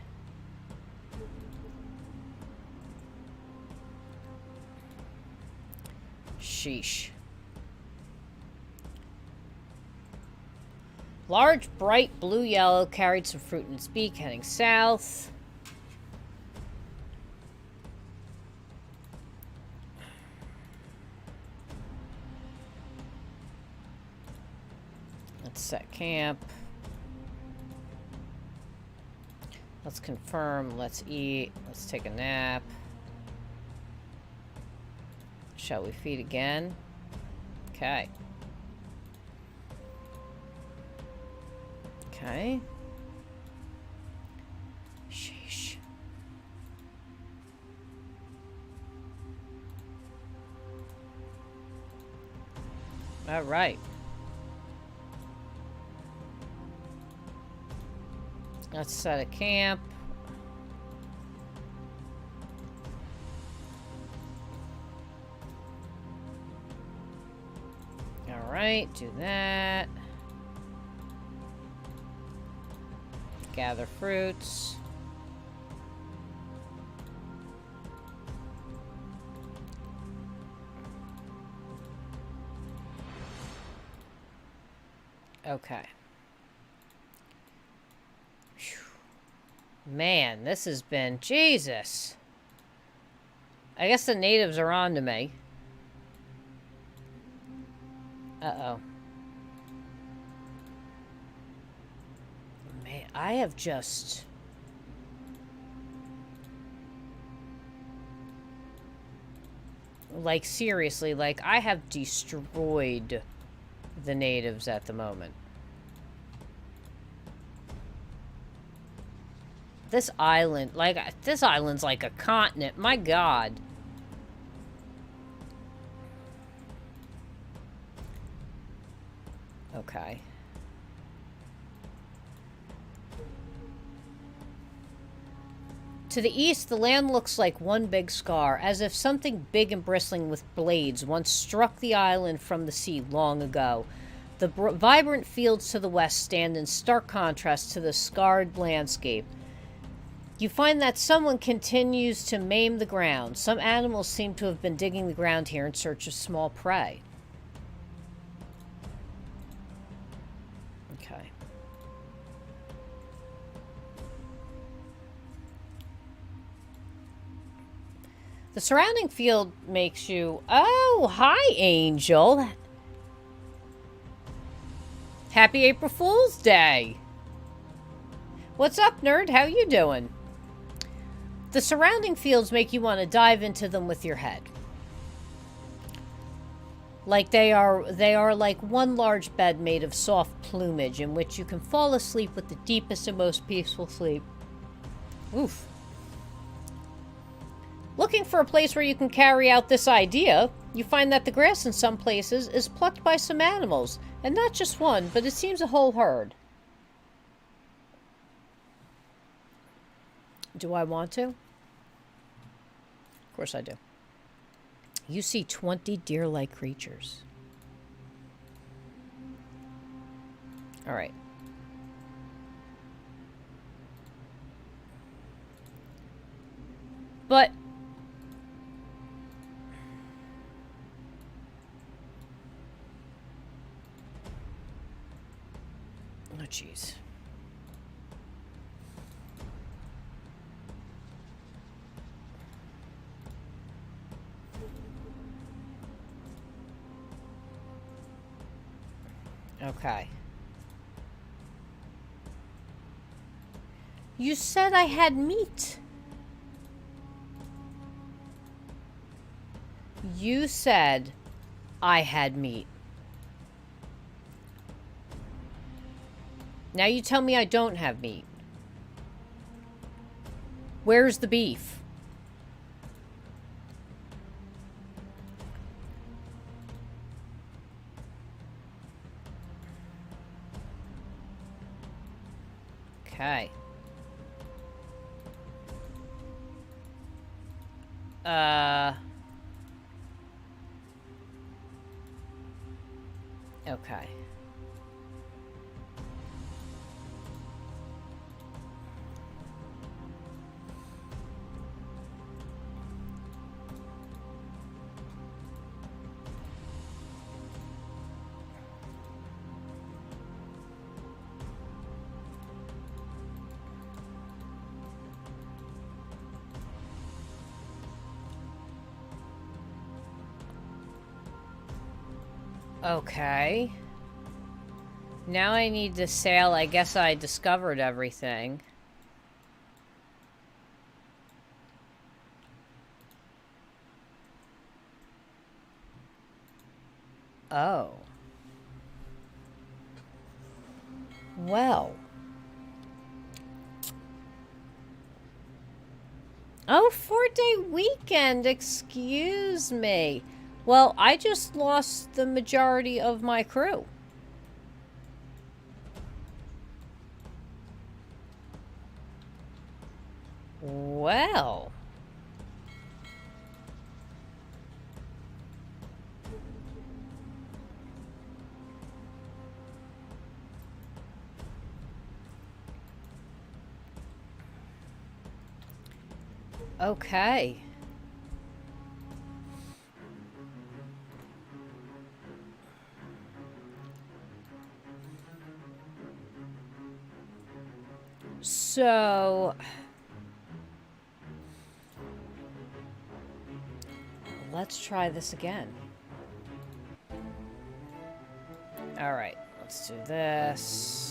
Sheesh. Large, bright blue-yellow carried some fruit in its beak, heading south. Let's set camp. Let's confirm. Let's eat. Let's take a nap. Shall we feed again? Okay. Okay. Sheesh. All right. Let's set a camp. All right, do that. Gather fruits. Okay. Man, this has been... Jesus. I guess the natives are on to me. Uh-oh. Man, I have just... Like, seriously, like, I have destroyed the natives at the moment. This island, like, this island's like a continent. My God. Okay. To the east, the land looks like one big scar, as if something big and bristling with blades once struck the island from the sea long ago. The vibrant fields to the west stand in stark contrast to the scarred landscape. You find that someone continues to maim the ground. Some animals seem to have been digging the ground here in search of small prey. Okay. The surrounding field makes you... Oh, hi, Angel. Happy April Fool's Day. What's up, nerd? How you doing? The surrounding fields make you want to dive into them with your head. Like they are like one large bed made of soft plumage in which you can fall asleep with the deepest and most peaceful sleep. Oof. Looking for a place where you can carry out this idea? You find that the grass in some places is plucked by some animals, and not just one, but it seems a whole herd. Do I want to? Of course I do. You see 20 deer-like creatures. All right. But oh, jeez. Okay. You said I had meat. You said I had meat. Now you tell me I don't have meat. Where's the beef? Okay. Okay. Okay. Now I need to sail. I guess I discovered everything. Oh. Well. Oh, 4-day weekend. Excuse me. Well, I just lost the majority of my crew. Well. Okay. So, let's try this again. All right, let's do this.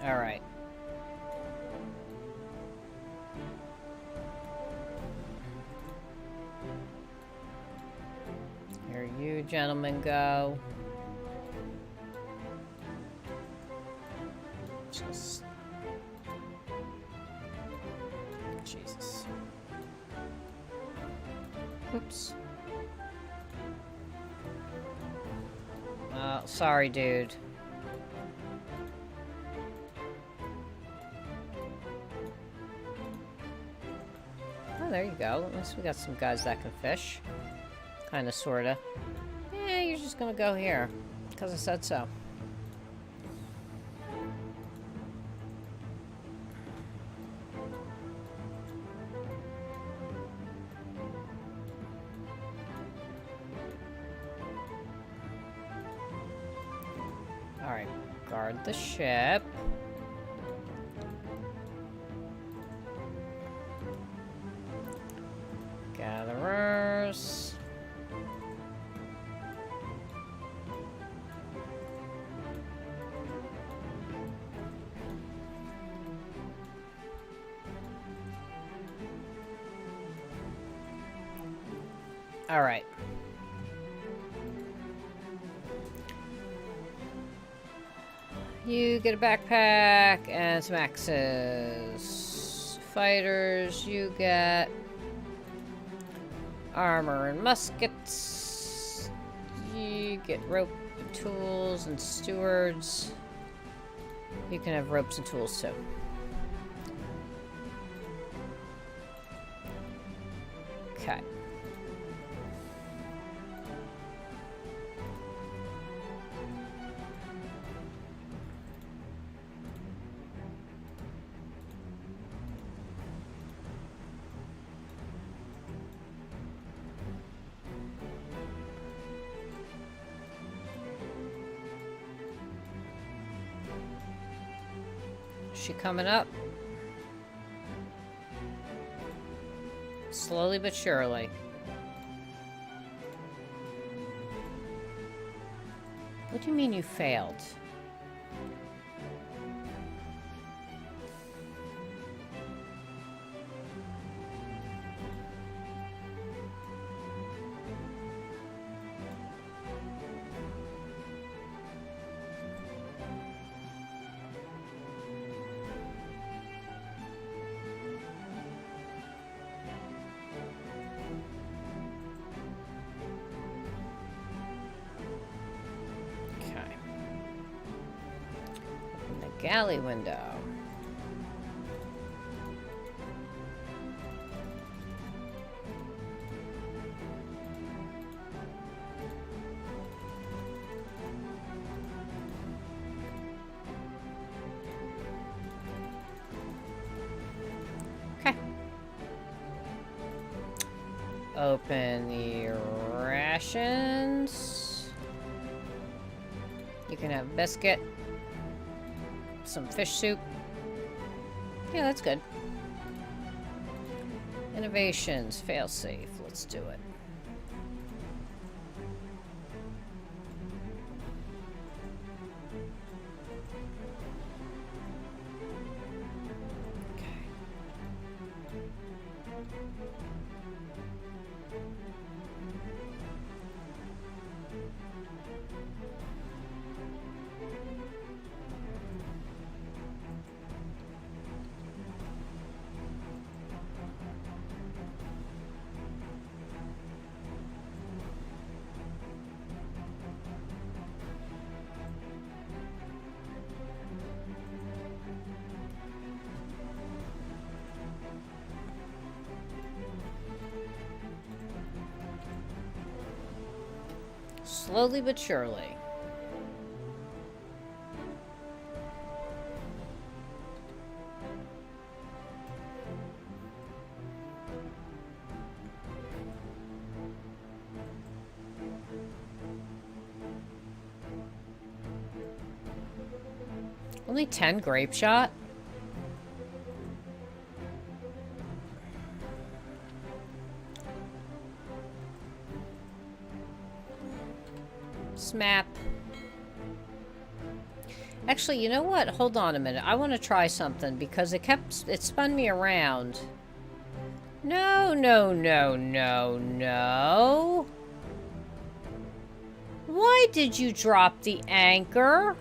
All right. Here you gentlemen go. Just... Jesus. Oops. Sorry, dude. Oh, there you go. At least we got some guys that can fish. Kinda, sorta. Yeah, you're just gonna go here. Because I said so. Alright, guard the ship. Gatherers. All right. You get a backpack and some axes. Fighters, you get armor and muskets. You get rope and tools and stewards. You can have ropes and tools too. Okay. She coming up? Slowly but surely. What do you mean you failed? Galley window. Okay. Open the rations. You can have biscuit. Some fish soup. Yeah, that's good. Innovations, fail-safe. Let's do it. Slowly but surely. Only 10 grape shot? Smap. Actually, you know what? Hold on a minute. I want to try something because it spun me around. No, no, no, no, no. Why did you drop the anchor?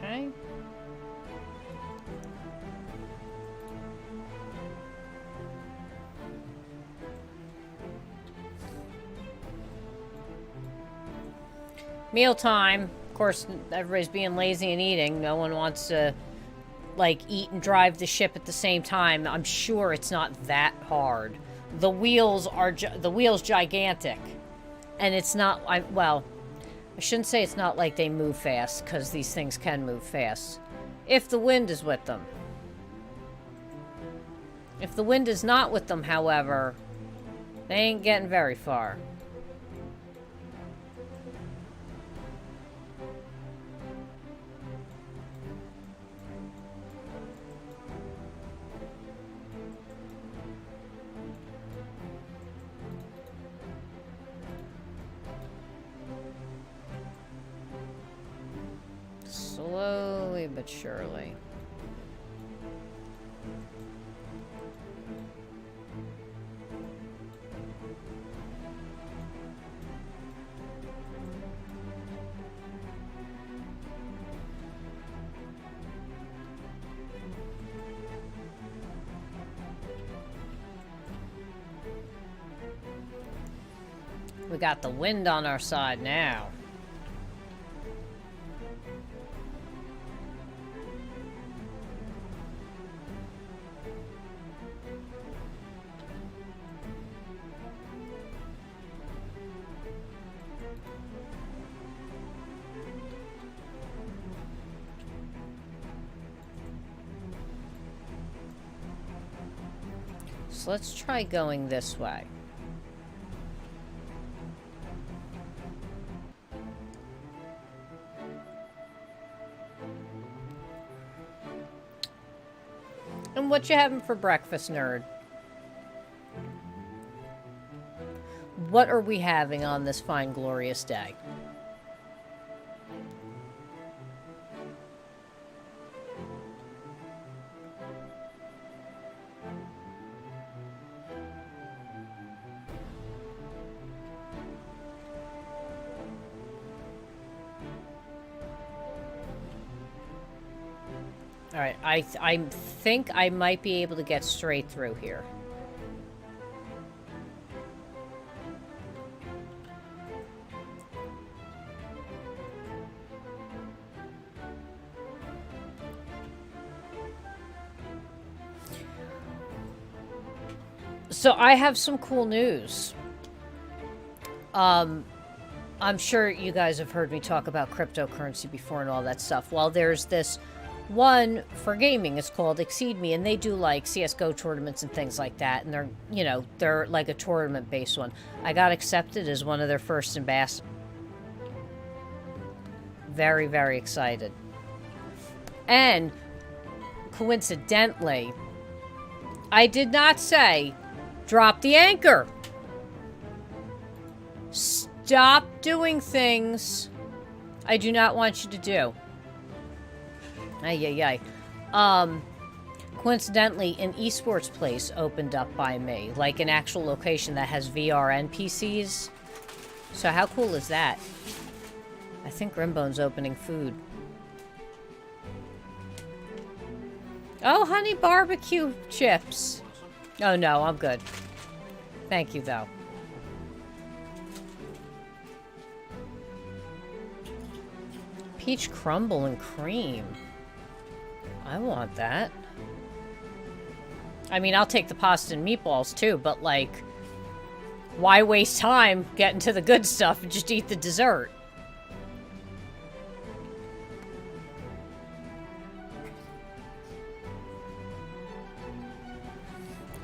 Okay. Mealtime. Of course, everybody's being lazy and eating. No one wants to, like, eat and drive the ship at the same time. I'm sure it's not that hard. The wheels are gigantic, and it's not. Well, I shouldn't say it's not like they move fast, because these things can move fast. If the wind is with them. If the wind is not with them, however, they ain't getting very far. but surely. We got the wind on our side now. So let's try going this way. And what you having for breakfast, nerd? What are we having on this fine, glorious day? Alright, I think I might be able to get straight through here. So I have some cool news. I'm sure you guys have heard me talk about cryptocurrency before and all that stuff. Well, there's this one for gaming. It's called Exceed Me, and they do like CSGO tournaments and things like that. And they're, you know, they're like a tournament-based one. I got accepted as one of their first ambassadors. Very, very excited. And coincidentally, I did not say drop the anchor. Stop doing things I do not want you to do. Ay, ay, ay. Coincidentally, an esports place opened up by me. Like an actual location that has VR NPCs. So how cool is that? I think Grimbone's opening food. Oh, honey barbecue chips. Oh, no, I'm good. Thank you, though. Peach crumble and cream. I want that. I mean, I'll take the pasta and meatballs, too, but, like, why waste time getting to the good stuff and just eat the dessert?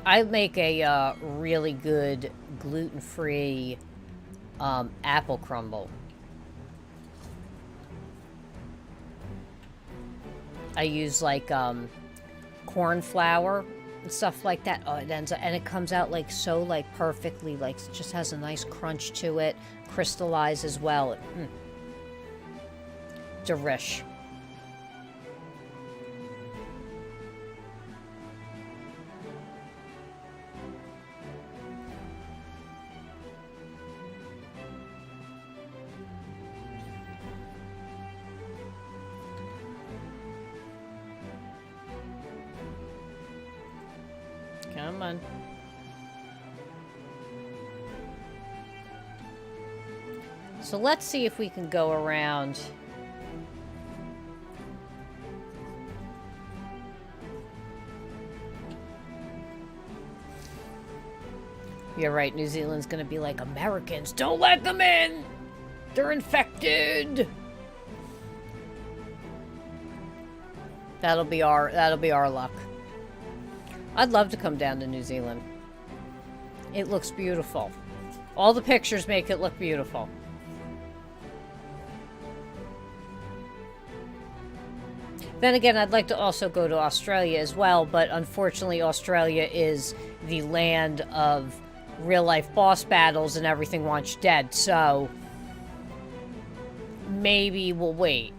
I make a really good gluten-free apple crumble. I use like corn flour and stuff like that. Oh, it ends up, and it comes out like so like perfectly, like it just has a nice crunch to it, crystallized as well. Delish. Come on. So let's see if we can go around. You're right, New Zealand's gonna be like, Americans, don't let them in! They're infected! That'll be our luck. I'd love to come down to New Zealand. It looks beautiful. All the pictures make it look beautiful. Then again, I'd like to also go to Australia as well, but unfortunately Australia is the land of real-life boss battles and everything wants you dead, so maybe we'll wait.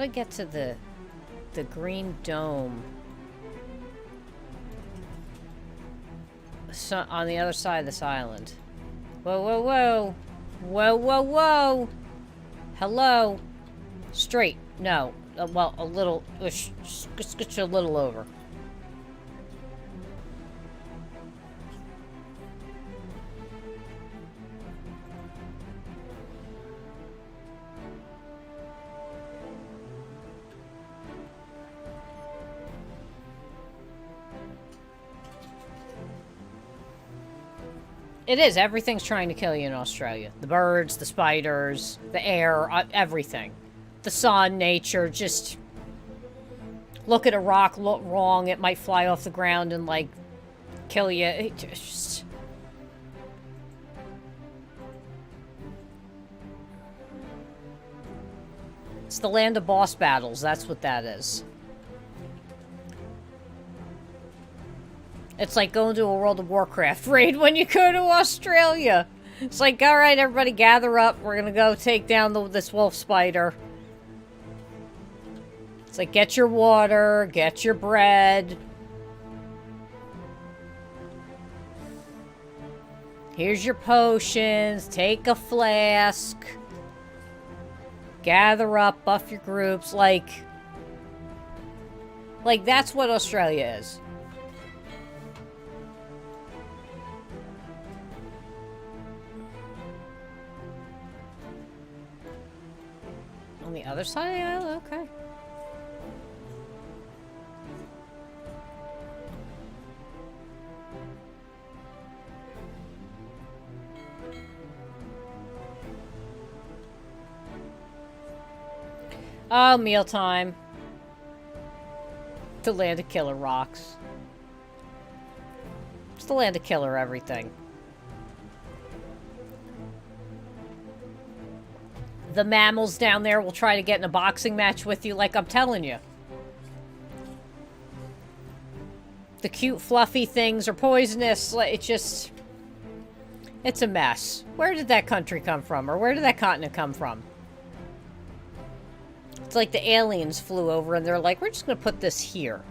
gotta get to the green dome. So, on the other side of this island. Whoa, whoa, whoa. Whoa, whoa, whoa. Hello. Straight. No. Well, a little. Just get you a little over. It is. Everything's trying to kill you in Australia. The birds, the spiders, the air, everything. The sun, nature, just... Look at a rock, look wrong, it might fly off the ground and, like, kill you. It's just... It's the land of boss battles, that's what that is. It's like going to a World of Warcraft raid when you go to Australia. It's like, alright, everybody gather up. We're gonna go take down this wolf spider. It's like, get your water, get your bread. Here's your potions. Take a flask. Gather up, buff your groups. Like, that's what Australia is. On the other side of the island? Okay. Oh, mealtime. The land of killer rocks. It's the land of killer everything. The mammals down there will try to get in a boxing match with you, like I'm telling you. The cute, fluffy things are poisonous. It's just... It's a mess. Where did that country come from? Or where did that continent come from? It's like the aliens flew over and they're like, we're just going to put this here.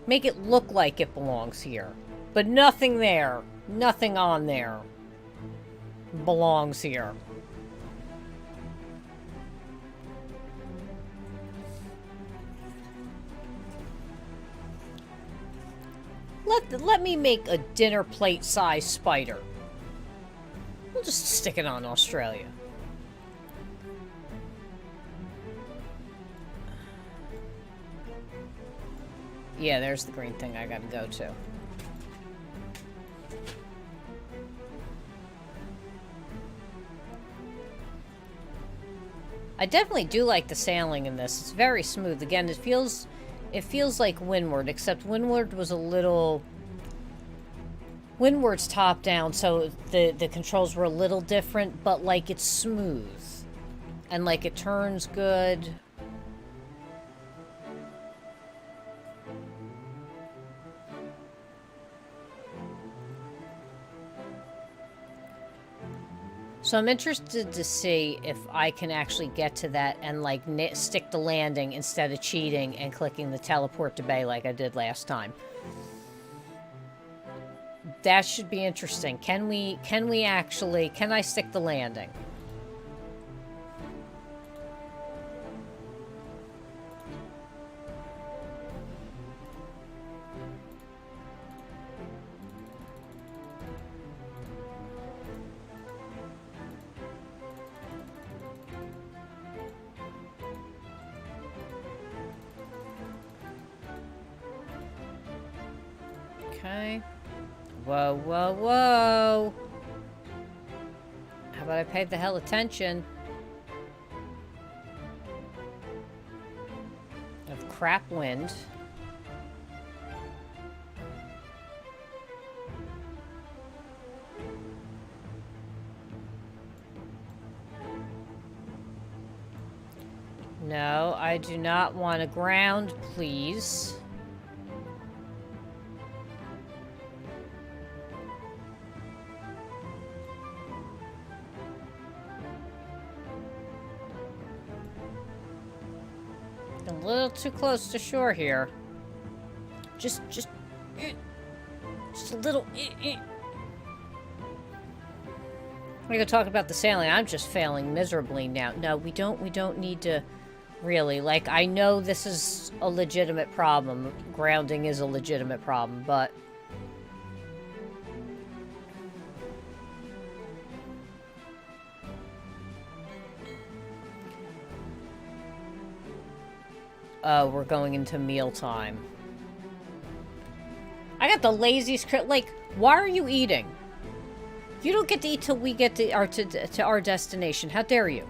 Make it look like it belongs here. But nothing there. Nothing on there belongs here. Let me make a dinner plate size spider. We'll just stick it on Australia. Yeah, there's the green thing I gotta go to. I definitely do like the sailing in this. It's very smooth. Again, it feels like Windward, except Windward was a little... Windward's top down, so the controls were a little different, but, like, it's smooth. And, like, it turns good. So I'm interested to see if I can actually get to that and, like, stick the landing instead of cheating and clicking the teleport to bay like I did last time. That should be interesting. Can I stick the landing? Okay. Whoa, whoa, whoa. How about I pay the hell attention? Of crap wind. No, I do not want to ground, please. little too close to shore here. Just a little. We're gonna talk about the sailing. I'm just failing miserably now. No, we don't need to really. Like, I know this is a legitimate problem. Grounding is a legitimate problem, but we're going into mealtime. I got the laziest like, why are you eating? You don't get to eat till we get to our destination. How dare you?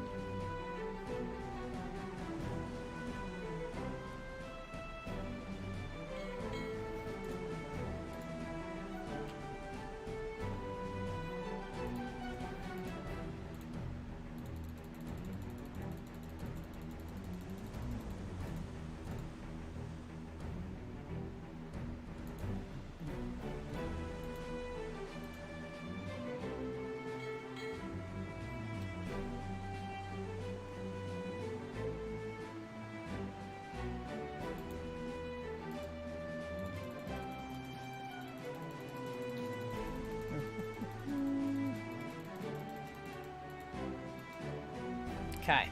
Okay.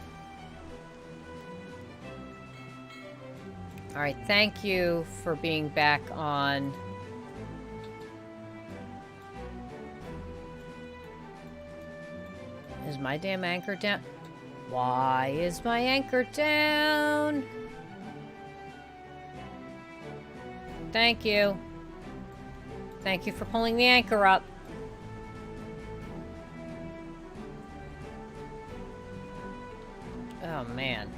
Alright, thank you for being back on. Is my damn anchor down? Why is my anchor down? Thank you. Thank you for pulling the anchor up. Oh, man.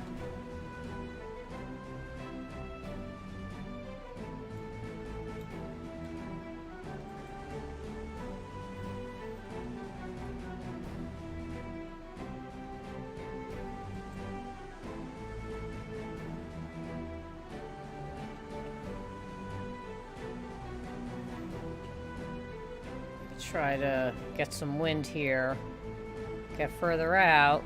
Try to get some wind here. Get further out.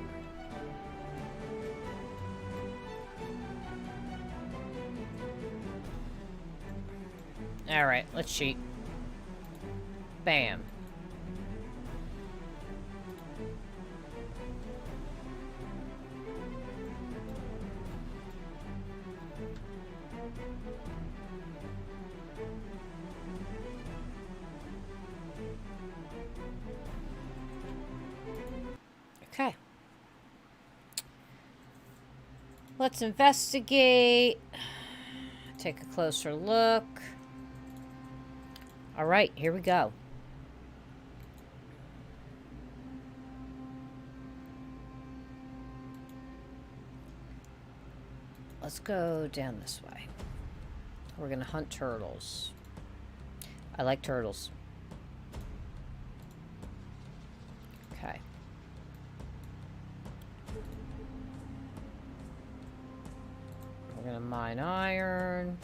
Alright, let's cheat. Bam. Okay. Let's investigate. Take a closer look. All right, here we go. Let's go down this way. We're gonna hunt turtles. I like turtles. Okay. We're gonna mine iron.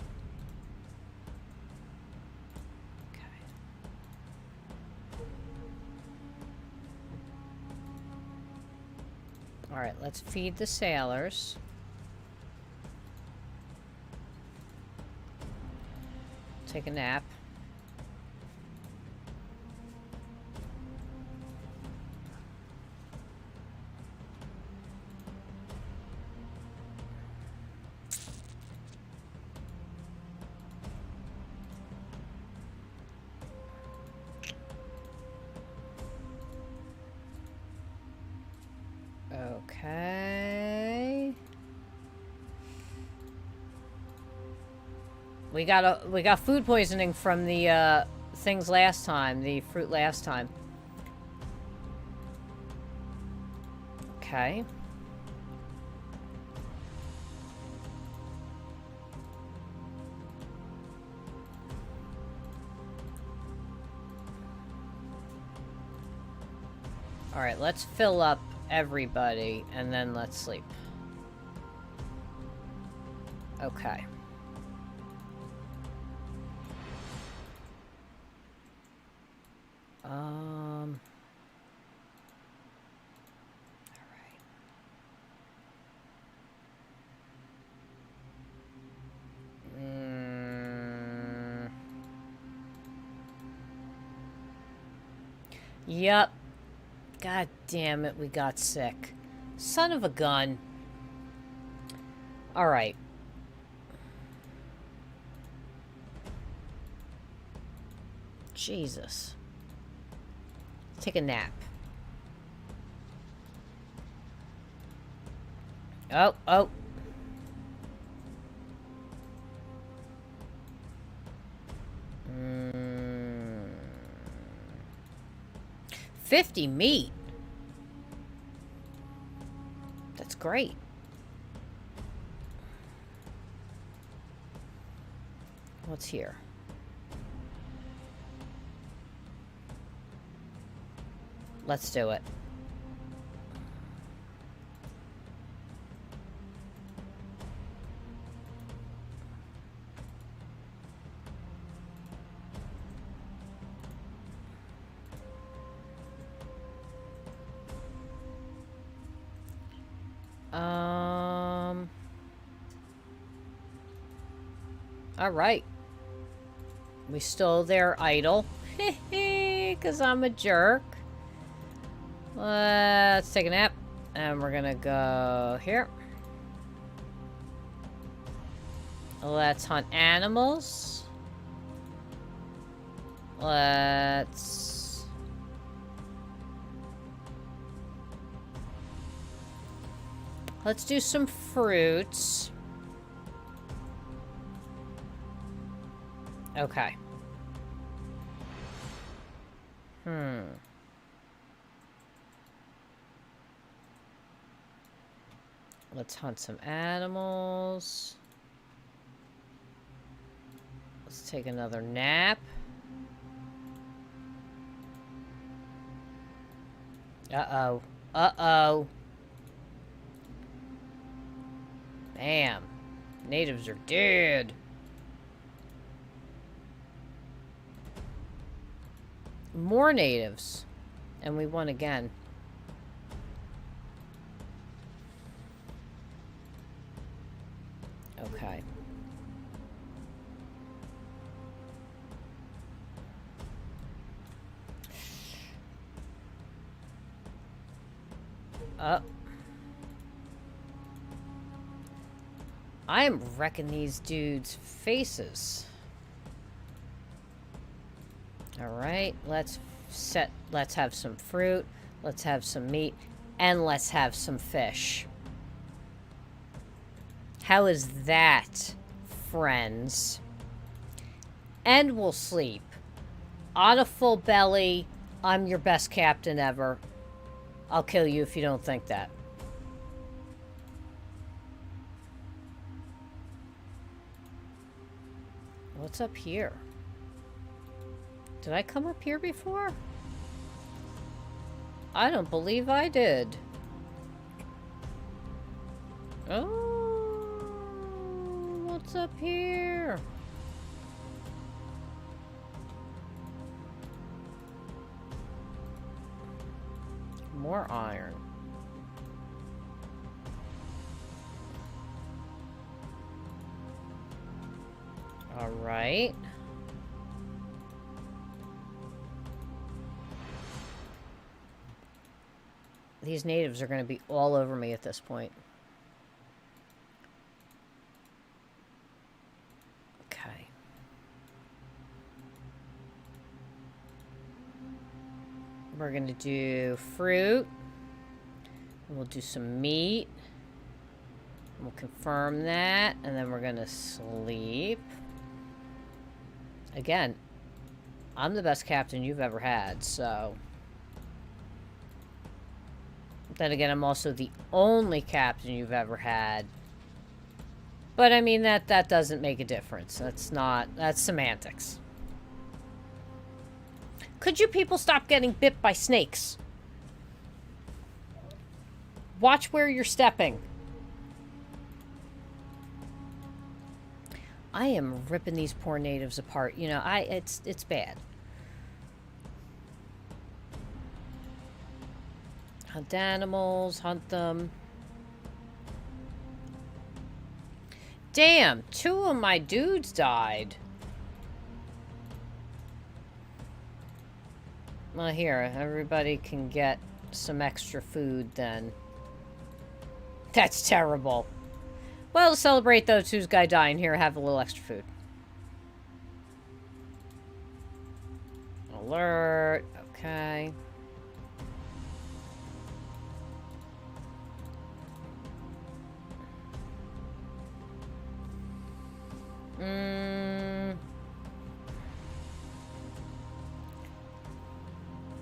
All right, let's feed the sailors. Take a nap. Okay. We got food poisoning from the things last time, the fruit last time. Okay. All right, let's fill up everybody and then let's sleep. Okay. All right. Yup. God damn it, we got sick. Son of a gun. Alright. Jesus. Take a nap. Oh, oh. Mm. 50 meat. That's great. What's here? Let's do it. All right. We stole their idol. Because I'm a jerk. Let's take a nap. And we're gonna go here. Let's hunt animals. Let's do some fruits. Okay. Let's hunt some animals. Let's take another nap. Uh-oh. Uh-oh. Bam. Natives are dead. More natives. And we won again. Okay. I am wrecking these dudes' faces. Alright, let's have some fruit, let's have some meat, and let's have some fish. How is that, friends? And we'll sleep. On a full belly, I'm your best captain ever. I'll kill you if you don't think that. What's up here? Did I come up here before? I don't believe I did. Oh, what's up here? More iron. All right. These natives are going to be all over me at this point. Okay. We're going to do fruit. We'll do some meat. We'll confirm that. And then we're going to sleep. Again, I'm the best captain you've ever had, so... Then again, I'm also the only captain you've ever had. But, I mean, that doesn't make a difference. That's semantics. Could you people stop getting bit by snakes? Watch where you're stepping. I am ripping these poor natives apart. You know, it's bad. Hunt animals, hunt them. Damn, 2 of my dudes died. Well, here, everybody can get some extra food then. That's terrible. Well, to celebrate those who's guy dying here, have a little extra food. Alert. Okay.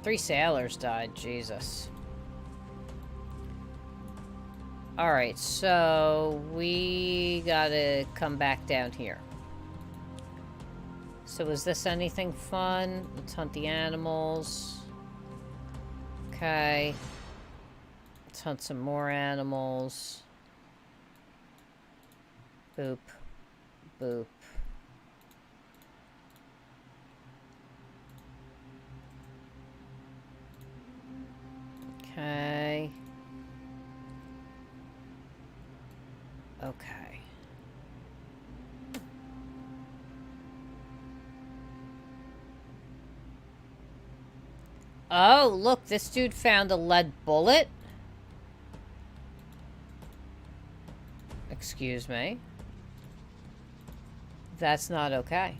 Three sailors died. Jesus. Alright, so we gotta come back down here. So is this anything fun? Let's hunt the animals. Okay. Let's hunt some more animals. Boop. Boop. Okay. Okay. Oh, look, this dude found a lead bullet. Excuse me. That's not okay.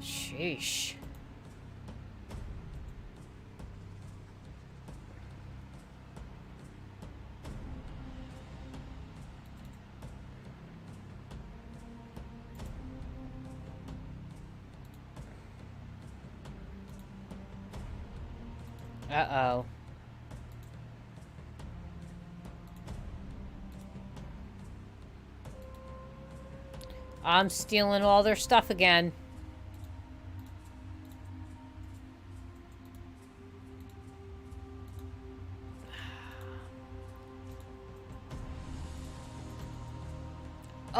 Sheesh. Uh-oh. I'm stealing all their stuff again.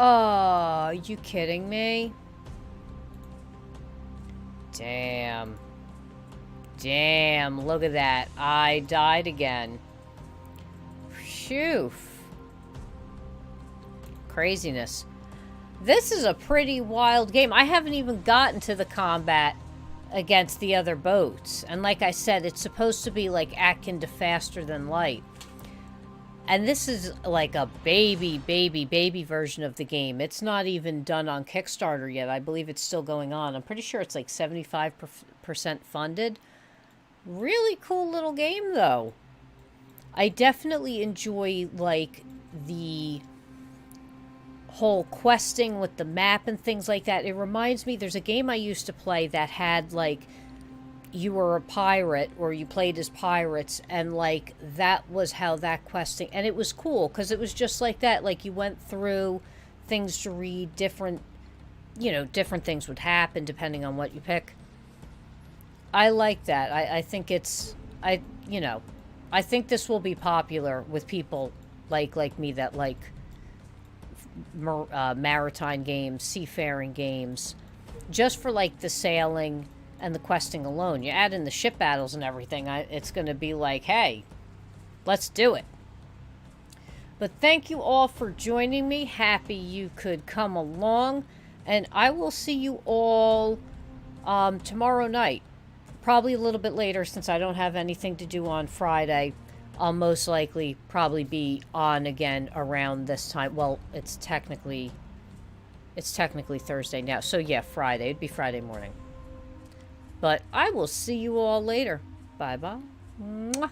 Oh, are you kidding me? Damn. Damn, look at that. I died again. Phew. Craziness. This is a pretty wild game. I haven't even gotten to the combat against the other boats. And like I said, it's supposed to be like akin to Faster Than Light. And this is like a baby version of the game. It's not even done on Kickstarter yet. I believe it's still going on. I'm pretty sure it's like 75% funded. Really cool little game, though. I definitely enjoy, like, the whole questing with the map and things like that. It reminds me, there's a game I used to play that had, like, you were a pirate, or you played as pirates, and, like, that was how that questing... And it was cool, because it was just like that. Like, you went through things to read, different... You know, different things would happen depending on what you pick. I like that. I think it's... You know... I think this will be popular with people like me that like maritime games, seafaring games, just for like the sailing and the questing alone. You add in the ship battles and everything, it's going to be like, hey, let's do it. But thank you all for joining me. Happy you could come along, and I will see you all tomorrow night. Probably a little bit later, since I don't have anything to do on Friday. I'll most likely probably be on again around this time. Well, it's technically Thursday now. So yeah, Friday. It'd be Friday morning. But I will see you all later. Bye-bye. Mwah.